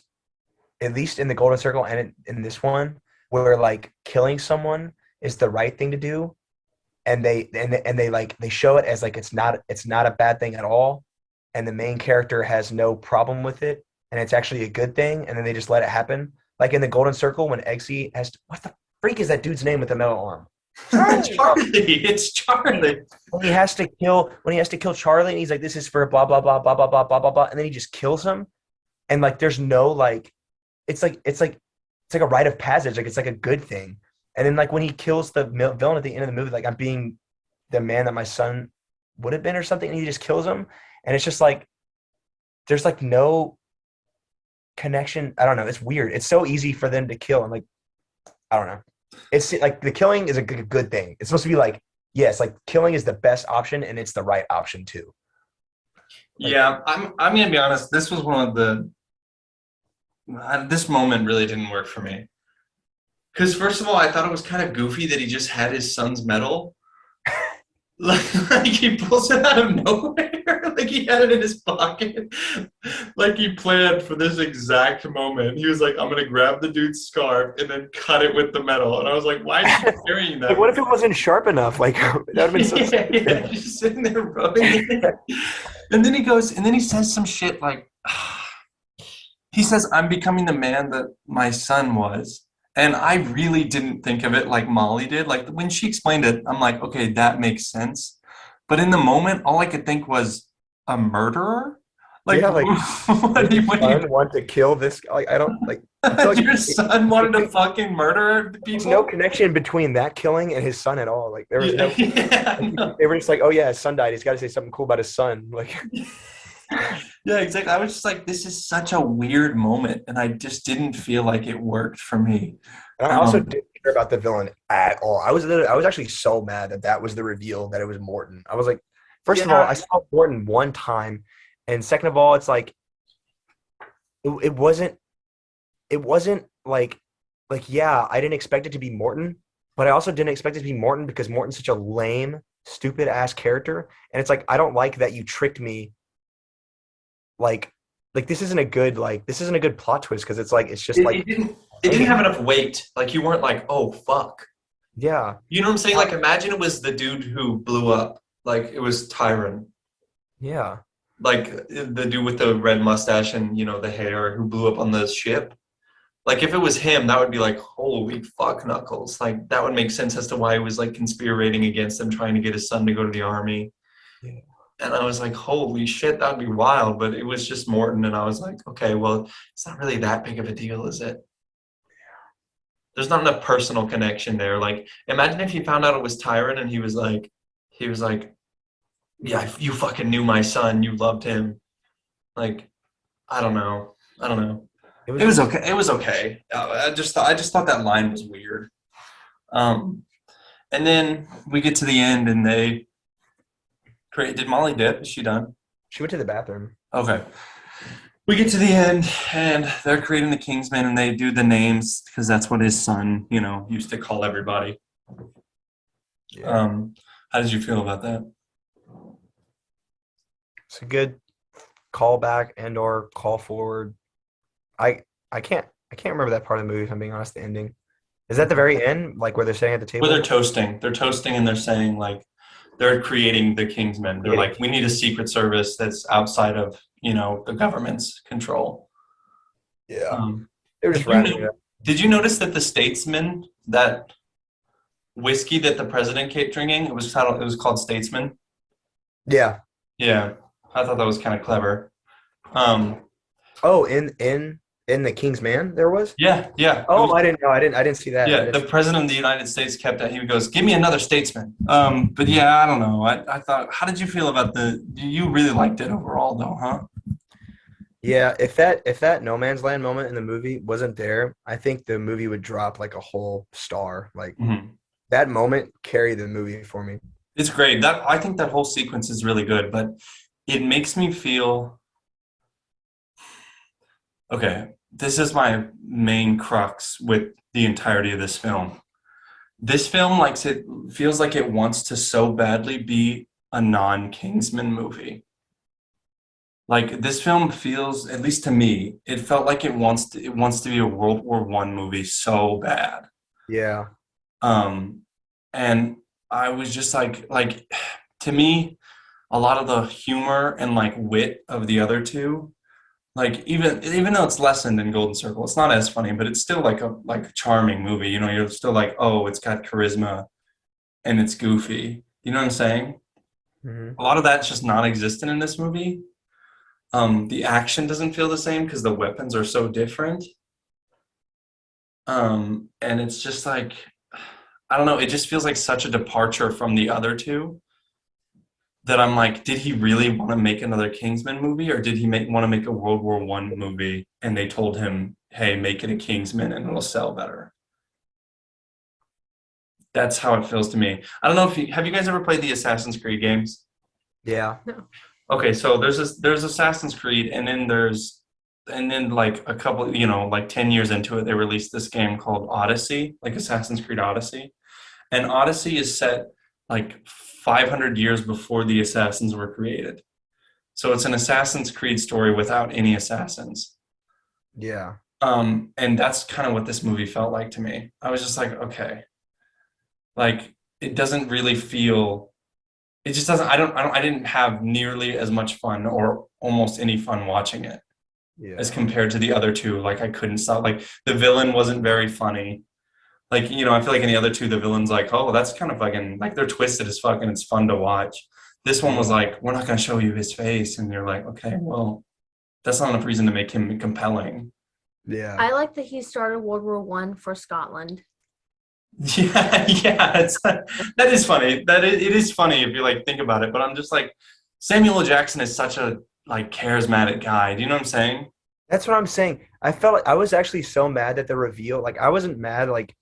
at least in the Golden Circle and in this one, where like killing someone is the right thing to do, and they show it as like it's not a bad thing at all, and the main character has no problem with it, and it's actually a good thing, and then they just let it happen. Like in the Golden Circle when Eggsy what the freak is that dude's name with the metal arm? Charlie. It's Charlie. When he has to kill Charlie, and he's like, "This is for blah blah blah blah blah blah blah blah blah," and then he just kills him, and like there's no like, it's like a rite of passage, like it's like a good thing. And then like when he kills the villain at the end of the movie, like I'm being the man that my son would have been or something, and he just kills him, and it's just like there's like no connection. I don't know. It's weird. It's so easy for them to kill, and like I don't know. It's like the killing is a good thing. It's supposed to be like, yes, like killing is the best option and it's the right option too. Like, yeah, I'm gonna be honest. This was one of this moment really didn't work for me. Because first of all, I thought it was kind of goofy that he just had his son's medal. like he pulls it out of nowhere. Like he had it in his pocket. Like he planned for this exact moment. He was like, I'm going to grab the dude's scarf and then cut it with the metal. And I was like, why is he carrying that? Like, what if it wasn't sharp enough? Like, that would have been so yeah, just sitting there rubbing it. And then he says some shit like, he says, I'm becoming the man that my son was. And I really didn't think of it like Molly did. Like when she explained it, I'm like, okay, that makes sense. But in the moment, all I could think was a murderer. Like, yeah, like what do you want to kill this? Like, I don't like. Like your son wanted to fucking murder people. There's no connection between that killing and his son at all. Like there was no. No. They were just like, oh yeah, his son died. He's got to say something cool about his son. Like, Yeah, exactly. I was just like, this is such a weird moment, and I just didn't feel like it worked for me. And I also Um, didn't care about the villain at all. I was actually so mad that that was the reveal that it was Morton. I was like, first of all, yeah, I saw Morton one time, and second of all, it's like it wasn't like yeah, I didn't expect it to be Morton, but I also didn't expect it to be Morton because Morton's such a lame, stupid ass character, and it's like I don't like that you tricked me. Like this isn't a good plot twist because it's like it's just it like didn't. It didn't have lame. enough weight. Like you weren't like, oh fuck. Yeah. You know what I'm saying? Like imagine it was the dude who blew up. Like it was Tyron. Yeah. Like the dude with the red mustache and the hair who blew up on the ship. Like if it was him, that would be like, holy fuck knuckles. Like that would make sense as to why he was like conspirating against them, trying to get his son to go to the army. Yeah. And I was like, holy shit, that'd be wild. But it was just Morton, and I was like, okay, well, it's not really that big of a deal, is it? There's not enough personal connection there. Like, imagine if he found out it was Tyron and he was like, yeah, you fucking knew my son, you loved him. Like, I don't know. I don't know. It It was was okay. It was okay. I just thought that line was weird. Um, and then we get to the end, and they create. Did Molly dip? Is she done? she went to the bathroom. Okay. We get to the end, and they're creating the Kingsmen, and they do the names because that's what his son, used to call everybody. Yeah. How did you feel about that? It's a good callback and or call forward. I I can't remember that part of the movie if I'm being honest, the ending. Is that the very end? Like where they're sitting at the Where they're table? toasting. They're toasting, and they're saying like they're creating the Kingsmen. They're Creating like, we need a secret service that's outside of the government's control. Yeah. Um, They were did just you wrapping it know, up. did you notice that the Statesman, that whiskey that the president kept drinking, it was called Statesman? Yeah. Yeah, I thought that was kind of clever. Um, Oh, in the King's Man there was? yeah, yeah, it Oh, was. I didn't know. I didn't see that. I Yeah, didn't the see president of the United States kept that. He goes, "Give me another statesman." But yeah, I don't know. I thought, how did you feel about you really liked it overall, though, huh? Yeah, if that No Man's Land moment in the movie wasn't there, I think the movie would drop like a whole star. Like Mhm. that moment carried the movie for me. It's great. I think that whole sequence is really good, but it makes me feel okay. This is my main crux with the entirety of this film. This film feels like it wants to so badly be a non-Kingsman movie. Like this film feels, at least to me, it felt like it wants to be a World War One movie so bad. Yeah. Um, and I was just like to me, a lot of the humor and like wit of the other two, like even though it's lessened in Golden Circle, it's not as funny, but it's still like a charming movie. You're still like, oh, it's got charisma and it's goofy. You know what I'm saying? Hmm. A lot of that's just non-existent in this movie. The action doesn't feel the same because the weapons are so different. And it's just like, I don't know, it just feels like such a departure from the other two that I'm like, did he really want to make another Kingsman movie, or did he want to make a World War One movie and they told him, hey, make it a Kingsman and it'll sell better? That's how it feels to me. I don't know if have you guys ever played the Assassin's Creed games? Yeah. Okay, so there's Assassin's Creed, and then like a couple, like 10 years into it, they released this game called Odyssey, like Assassin's Creed Odyssey. And Odyssey is set like 500 years before the assassins were created. So it's an Assassin's Creed story without any assassins. Yeah. And that's kind of what this movie felt like to me. I was just like, okay, like it doesn't really feel. It just doesn't. I didn't have nearly as much fun or almost any fun watching it as Yeah. compared to the other two. Like I couldn't stop. Like the villain wasn't very funny. Like, I feel like in the other two, the villain's like, oh, that's kind of fucking, like, they're twisted as fuck and it's fun to watch. This one was Yeah. like, we're not going to show you his face. And you're like, okay, well, that's not enough reason to make him compelling. Yeah. I like that he started World War One for Scotland. Yeah, yeah, that is funny. It is funny if you like think about it. But I'm just like, Samuel L. Jackson is such a like charismatic guy. Do you know what I'm saying? That's what I'm saying. I felt like I was actually so mad that the reveal, like I wasn't mad, like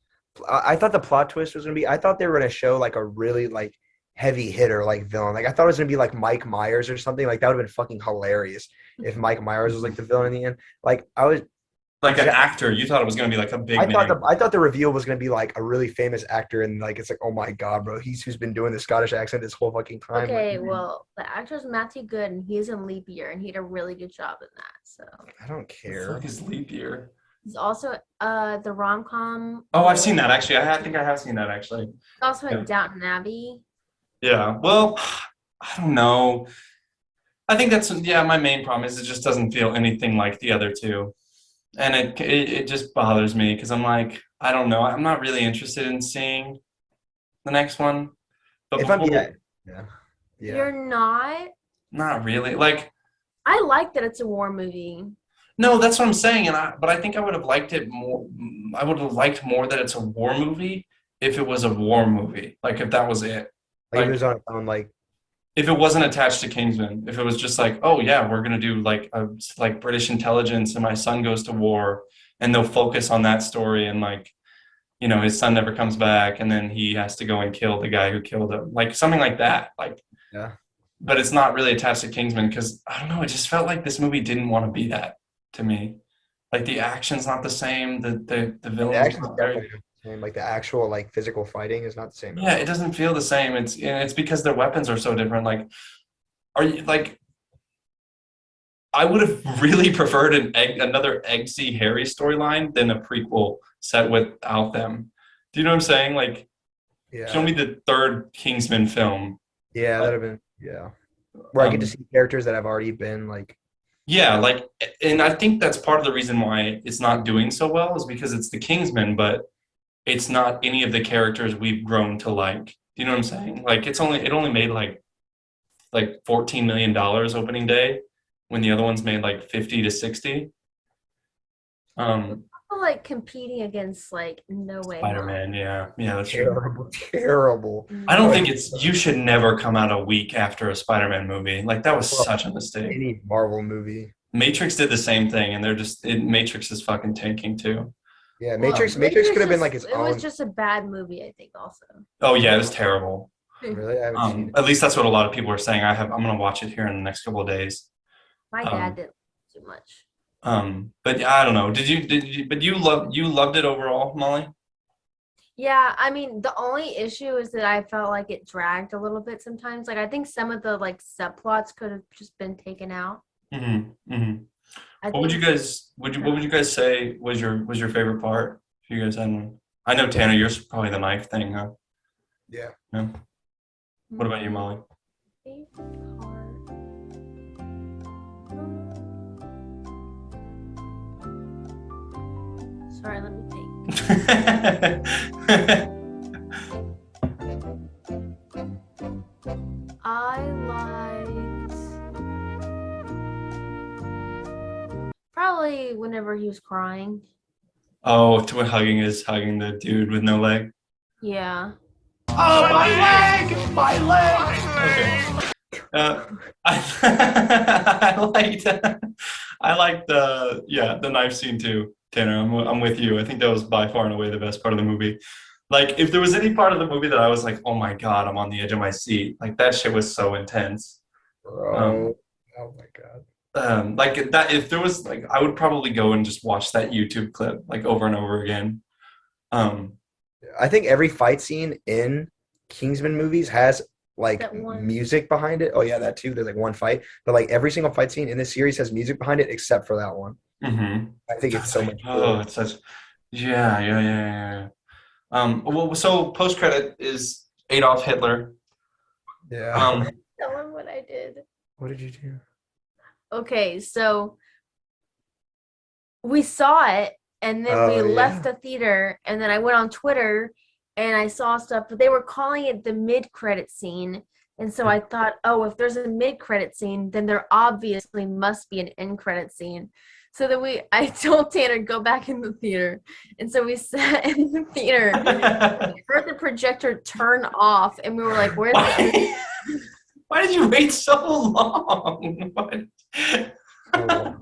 I thought the plot twist was gonna be, I thought they were gonna show like a really like heavy hitter like villain. Like I thought it was gonna be like Mike Myers or something. Like that would have been fucking hilarious if Mike Myers was like the villain in the end. Like I was Like an actor, you thought it was going to be like a big name. I thought the reveal was gonna be like a really famous actor and like it's like, oh my god, bro, he's who's been doing the Scottish accent this whole fucking time. Okay, Like, well, the actor's Matthew Good, and he's in Leap Year, and he did a really good job in that. So I don't The care. fuck is Leap Year? he's also the rom com. Oh, I've seen that actually. I think I have seen that actually. He's also Yeah. in Downton Abbey. Yeah. Well, I don't know. I think that's my main problem is it just doesn't feel anything like the other two. And it just bothers me because I'm like, I don't know. I'm not really interested in seeing the next one. But If I'm before, yeah. You're not. not really. Like, I like that it's a war movie. no, that's what I'm saying. But I think I would have liked it more. I would have liked more that it's a war movie if it was a war movie. Like if that was it. Like, Like it was on its own, like if it wasn't attached to Kingsman. If it was just like, oh yeah, we're gonna do like British intelligence and my son goes to war and they'll focus on that story and like, you know, his son never comes back and then he has to go and kill the guy who killed him. Like something like that. Like yeah. but it's not really attached to Kingsman because I don't know, it just felt like this movie didn't want to be that to me. Like the action's not the same, the The villain's action's not very definitely not the same. Like the actual like physical fighting is not the same. yeah, it doesn't feel the same. It's because their weapons are so different. Like are you like I would have really preferred another Eggsy Harry storyline than a prequel set without them. Do you know what I'm saying? Like Yeah. show me the third Kingsman film. Yeah, that'd have been where I get to Um, see characters that have already been like Yeah, like, and I think that's part of the reason why it's not doing so well is because it's the Kingsmen, but it's not any of the characters we've grown to like. Do you know what I'm saying? Like, it only made like $14 million opening day, when the other ones made like 50 to 60. Like competing against like No Way Home. Spider-Man, yeah, that's true. terrible. I don't think you should never come out a week after a Spider-Man movie. Like that was such a mistake. Any Marvel movie. Matrix did the same thing, and Matrix is fucking tanking too. Yeah, Well, Matrix could have been like its It own. was just a bad movie, I think. Also, Oh yeah, it was terrible. Really, I haven't seen it. At least that's what a lot of people are saying. I'm gonna watch it here in the next couple of days. my dad didn't too much. But yeah, I don't know. But you loved it overall, Molly? Yeah, I mean, the only issue is that I felt like it dragged a little bit sometimes. Like I think some of the like subplots could have just been taken out. Mm-hmm. Mm-hmm. I What would you guys say was your favorite part? If you guys had one. I know Tanner, yours is probably the knife thing, huh? Yeah. No? What about you, Molly? Favorite part? Sorry, let me think. I liked probably whenever he was crying. Oh, to hugging the dude with no leg. Yeah. Oh, my leg! My leg! Okay. I liked the knife scene too, Tanner. I'm with you. I think that was by far and away the best part of the movie. Like if there was any part of the movie that I was like, oh my god, I'm on the edge of my seat. Like that shit was so intense. Bro. Oh my god. Like that if there was like I would probably go and just watch that YouTube clip like over and over again. I think every fight scene in Kingsman movies has like That one. music behind it. Oh yeah, that too. There's like one fight, but like every single fight scene in this series has music behind it except for that one. Mm-hmm. I think it's so much. Oh, it's such yeah. Well, so post credit is Adolf Hitler. Yeah. Tell him what I did. What did you do? Okay, so we saw it and then we Oh, left yeah. the theater and then I went on Twitter and I saw stuff, but they were calling it the mid-credit scene. And so I thought, oh, if there's a mid-credit scene, then there obviously must be an end-credit scene. So then I told Tanner, go back in the theater. And so we sat in the theater, we heard the projector turn off, and we were like, where's the Why did you wait so long? Oh,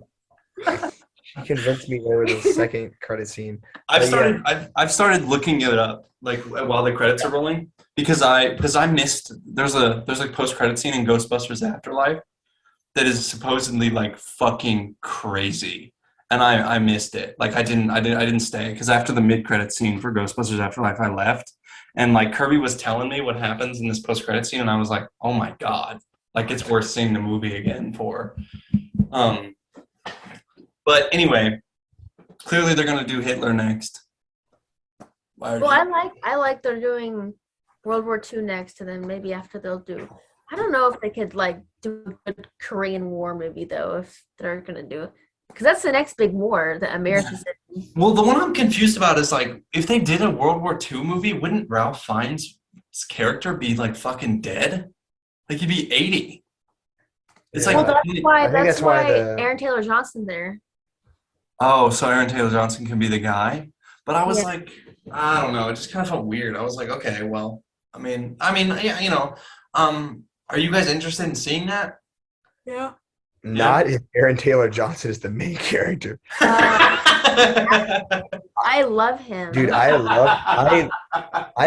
you convinced me there was a second credit scene. I've started looking it up like while the credits are rolling because I missed there's like post credit scene in Ghostbusters Afterlife that is supposedly like fucking crazy, and I missed it. Like I didn't stay because after the mid credit scene for Ghostbusters Afterlife I left, and like Kirby was telling me what happens in this post credit scene, and I was like, oh my god, like it's worth seeing the movie again for. But anyway, clearly they're gonna do Hitler next. Well, I like they're doing World War II next, and then maybe after they'll do. I don't know if they could like do a good Korean War movie though, if they're gonna do it, because that's the next big war that America's in. Well, the one I'm confused about is like if they did a World War II movie, wouldn't Ralph Fiennes' character be like fucking dead? Like he'd be 80. It's Yeah. like Well, that's why the- Aaron Taylor Johnson there. oh, so Aaron Taylor Johnson can be the guy. But I was Yeah. like, I don't know. It just kind of felt weird. I was like, okay, well, I mean, yeah, you know, are you guys interested in seeing that? Yeah. Not if Aaron Taylor Johnson is the main character. I love him. Dude, I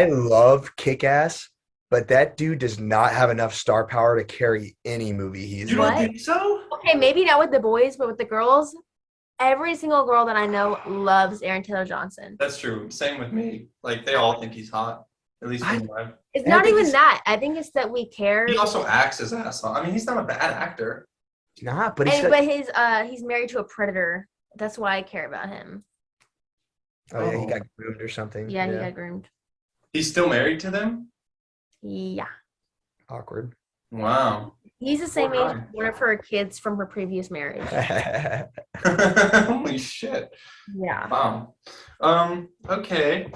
love Kick-Ass, but that dude does not have enough star power to carry any movie he's You in. don't think so? Okay, maybe not with the boys, but with the girls. Every single girl that I know loves Aaron Taylor Johnson. That's true. Same with me. Like they all think he's hot. At least in life. It's I not think even he's- that. I think it's that we care. He also acts his ass off. I mean, he's not a bad actor. Nah, but he's But he's married to a predator. That's why I care about him. oh yeah, he got groomed or something. Yeah, he got groomed. He's still married to them? Yeah. Awkward. Wow. He's the same age Poor as one of her kids from her previous marriage. Holy shit. Yeah. Wow. Okay.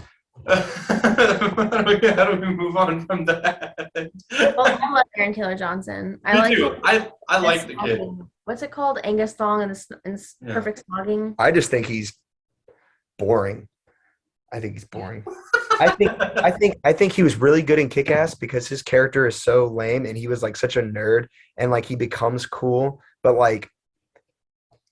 How do we move on from that? Well, I love Aaron Taylor Johnson. I Me like too. him. I like the kid. What's it called? Angus Thong and Yeah. Perfect Smogging. I just think he's boring. I think he's boring. I think he was really good in Kick-Ass because his character is so lame and he was like such a nerd and like he becomes cool, but like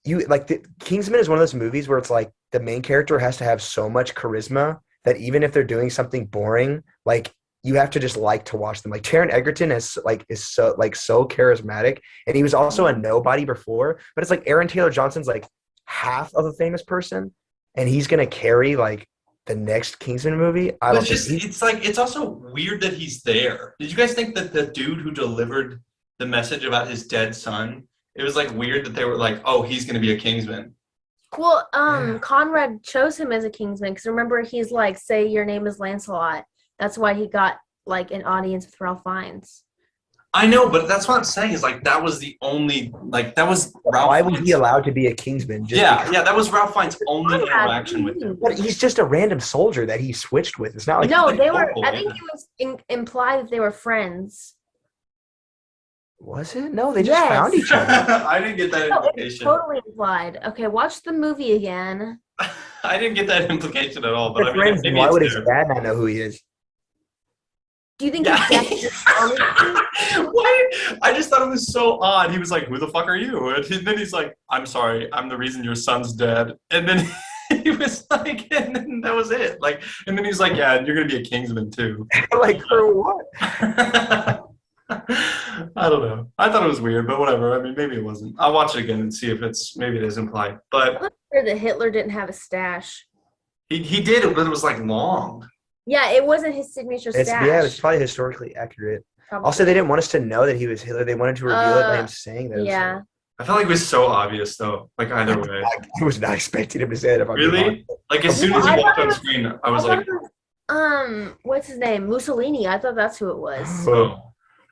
you like the Kingsman is one of those movies where it's like the main character has to have so much charisma that even if they're doing something boring, like you have to just like to watch them. Like Taron Egerton is so charismatic, and he was also a nobody before, but it's like Aaron Taylor Johnson's like half of a famous person, and he's gonna carry like the next Kingsman movie. I don't think It's also weird that he's there. Did you guys think that the dude who delivered the message about his dead son, it was like weird that they were like, oh, he's gonna be a Kingsman. Well, Conrad chose him as a Kingsman because remember he's like, say your name is Lancelot. That's why he got like an audience with Ralph Fiennes. I know, but that's what I'm saying is like that was the only that was Ralph. why was he Fiennes. allowed to be a Kingsman? Yeah, that was Ralph Fiennes' only Conrad, interaction with him. But he's just a random soldier that he switched with. It's not like No, like they were. vocal, I think it was implied that they were friends. was it? No, they just Yes. found each other. I didn't get that No, it's implication. totally implied. Okay, watch the movie again. I didn't get that implication at all. But They're I mean, friends. maybe Why it's would his there. dad not know who he is? Do you think Yeah. his dad Why? I just thought it was so odd. He was like, "Who the fuck are you?" And then he's like, "I'm sorry, I'm the reason your son's dead." And then he was like, and then that was it. Like, and then he's like, "Yeah, you're gonna be a Kingsman too." Like for what? I don't know. I thought it was weird, but whatever. I mean, maybe it wasn't. I'll watch it again and see if maybe it is implied. But I'm sure that Hitler didn't have a stash. he did it, but it was like long. Yeah, it wasn't his signature It's stash. it's probably historically accurate. Probably. Also, they didn't want us to know that he was Hitler. They wanted to reveal it by him saying that. Yeah. I felt like it was so obvious though. Like either way. I was not expecting him to say it. If I'm being Really? honest. Like as soon as he I walked thought it on was- screen, I was like, What's his name? Mussolini. I thought that's who it was. oh.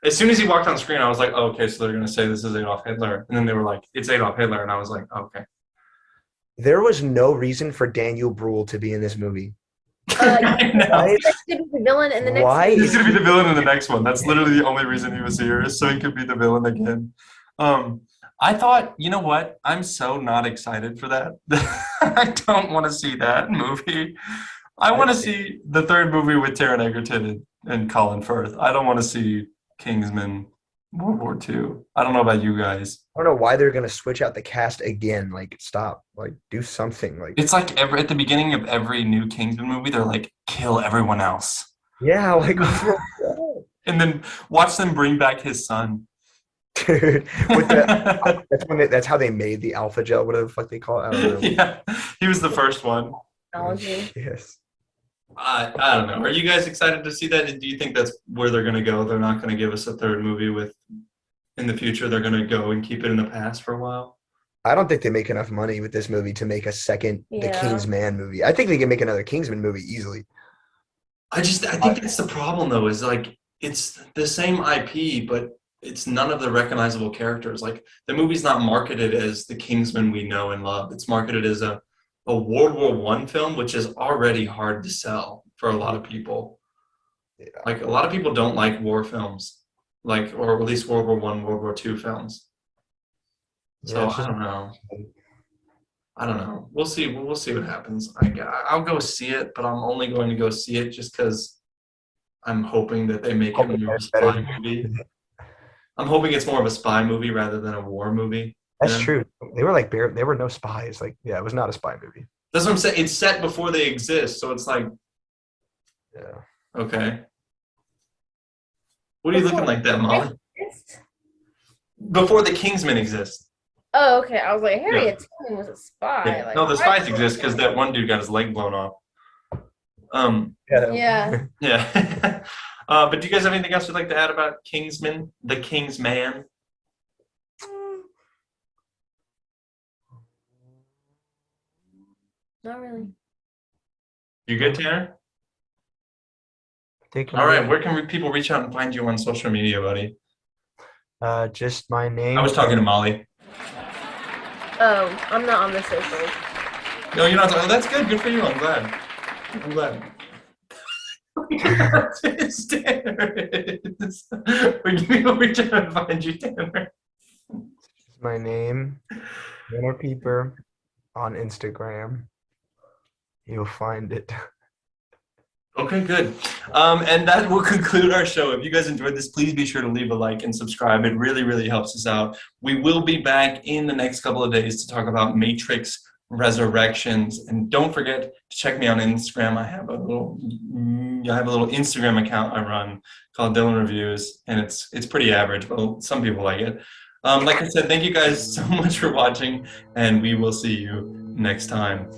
As soon as he walked on screen, I was like, oh, okay, so they're gonna say this is Adolf Hitler, and then they were like, it's Adolf Hitler, and I was like, oh, okay. There was no reason for Daniel Bruhl to be in this movie. I know. Why? He's gonna be the villain in the next. Why? He's gonna be the villain in the next one. That's literally the only reason he was here, is so he could be the villain again. I thought, you know what? I'm so not excited for that. I don't want to see that movie. I want to see the third movie with Taron Egerton and Colin Firth. I don't want to see Kingsman World War II. I don't know about you guys. I don't know why they're gonna switch out the cast again. Like, stop. Like, do something. Like, It's like at the beginning of every new Kingsman movie, they're like, kill everyone else. yeah, like, And then watch them bring back his son. dude. With the that's how they made the alpha gel, whatever the fuck they call it. I don't know. Yeah, he was the first one. Technology. Yes. I don't know. Are you guys excited to see that? Do you think that's where they're going to go? They're not going to give us a third movie with in the future. They're going to go and keep it in the past for a while. I don't think they make enough money with this movie to make a second The Yeah. Kingsman movie. I think they can make another Kingsman movie easily. I think that's the problem though. Is like it's the same IP, but it's none of the recognizable characters. Like the movie's not marketed as the Kingsman we know and love. It's marketed as a World War One film, which is already hard to sell for a lot of people. Yeah. Like a lot of people don't like war films, like or at least World War One, World War Two films. So Yeah, it's I just- don't know. I don't know. We'll see. We'll see what happens. I'll go see it, but I'm only going to go see it just because I'm hoping that they make it Hoping more of a it's better spy than- movie. I'm hoping it's more of a spy movie rather than a war movie. That's Yeah. true. They were like they were no spies. Like, yeah, it was not a spy movie. That's what I'm saying. It's set before they exist, so it's like, Yeah. okay. What are you looking like that, Molly? Before the Kingsmen exist. Oh, okay. I was like, Yeah. Harriet Tubman was a spy. Yeah. Like, No, the why- spies exist because that one dude got his leg blown off. Yeah. Yeah. But do you guys have anything else you'd like to add about Kingsman, the Kingsman? Not really. You good, Tanner? Take All right. Where can people reach out and find you on social media, buddy? Just my name. I was talking to Molly. Oh, I'm not on the socials. No, you're not. Oh, that's good. Good for you. I'm glad. I'm glad. Tanner is. Where can people reach out and find you, Tanner? My name, Tanner Pieper, on Instagram. You'll find it. Okay, good. And that will conclude our show. If you guys enjoyed this, please be sure to leave a like and subscribe. It really, really helps us out. We will be back in the next couple of days to talk about Matrix Resurrections. And don't forget to check me out on Instagram. I have a little Instagram account I run called Dylan Reviews, and it's pretty average, but some people like it. Like I said, thank you guys so much for watching, and we will see you next time.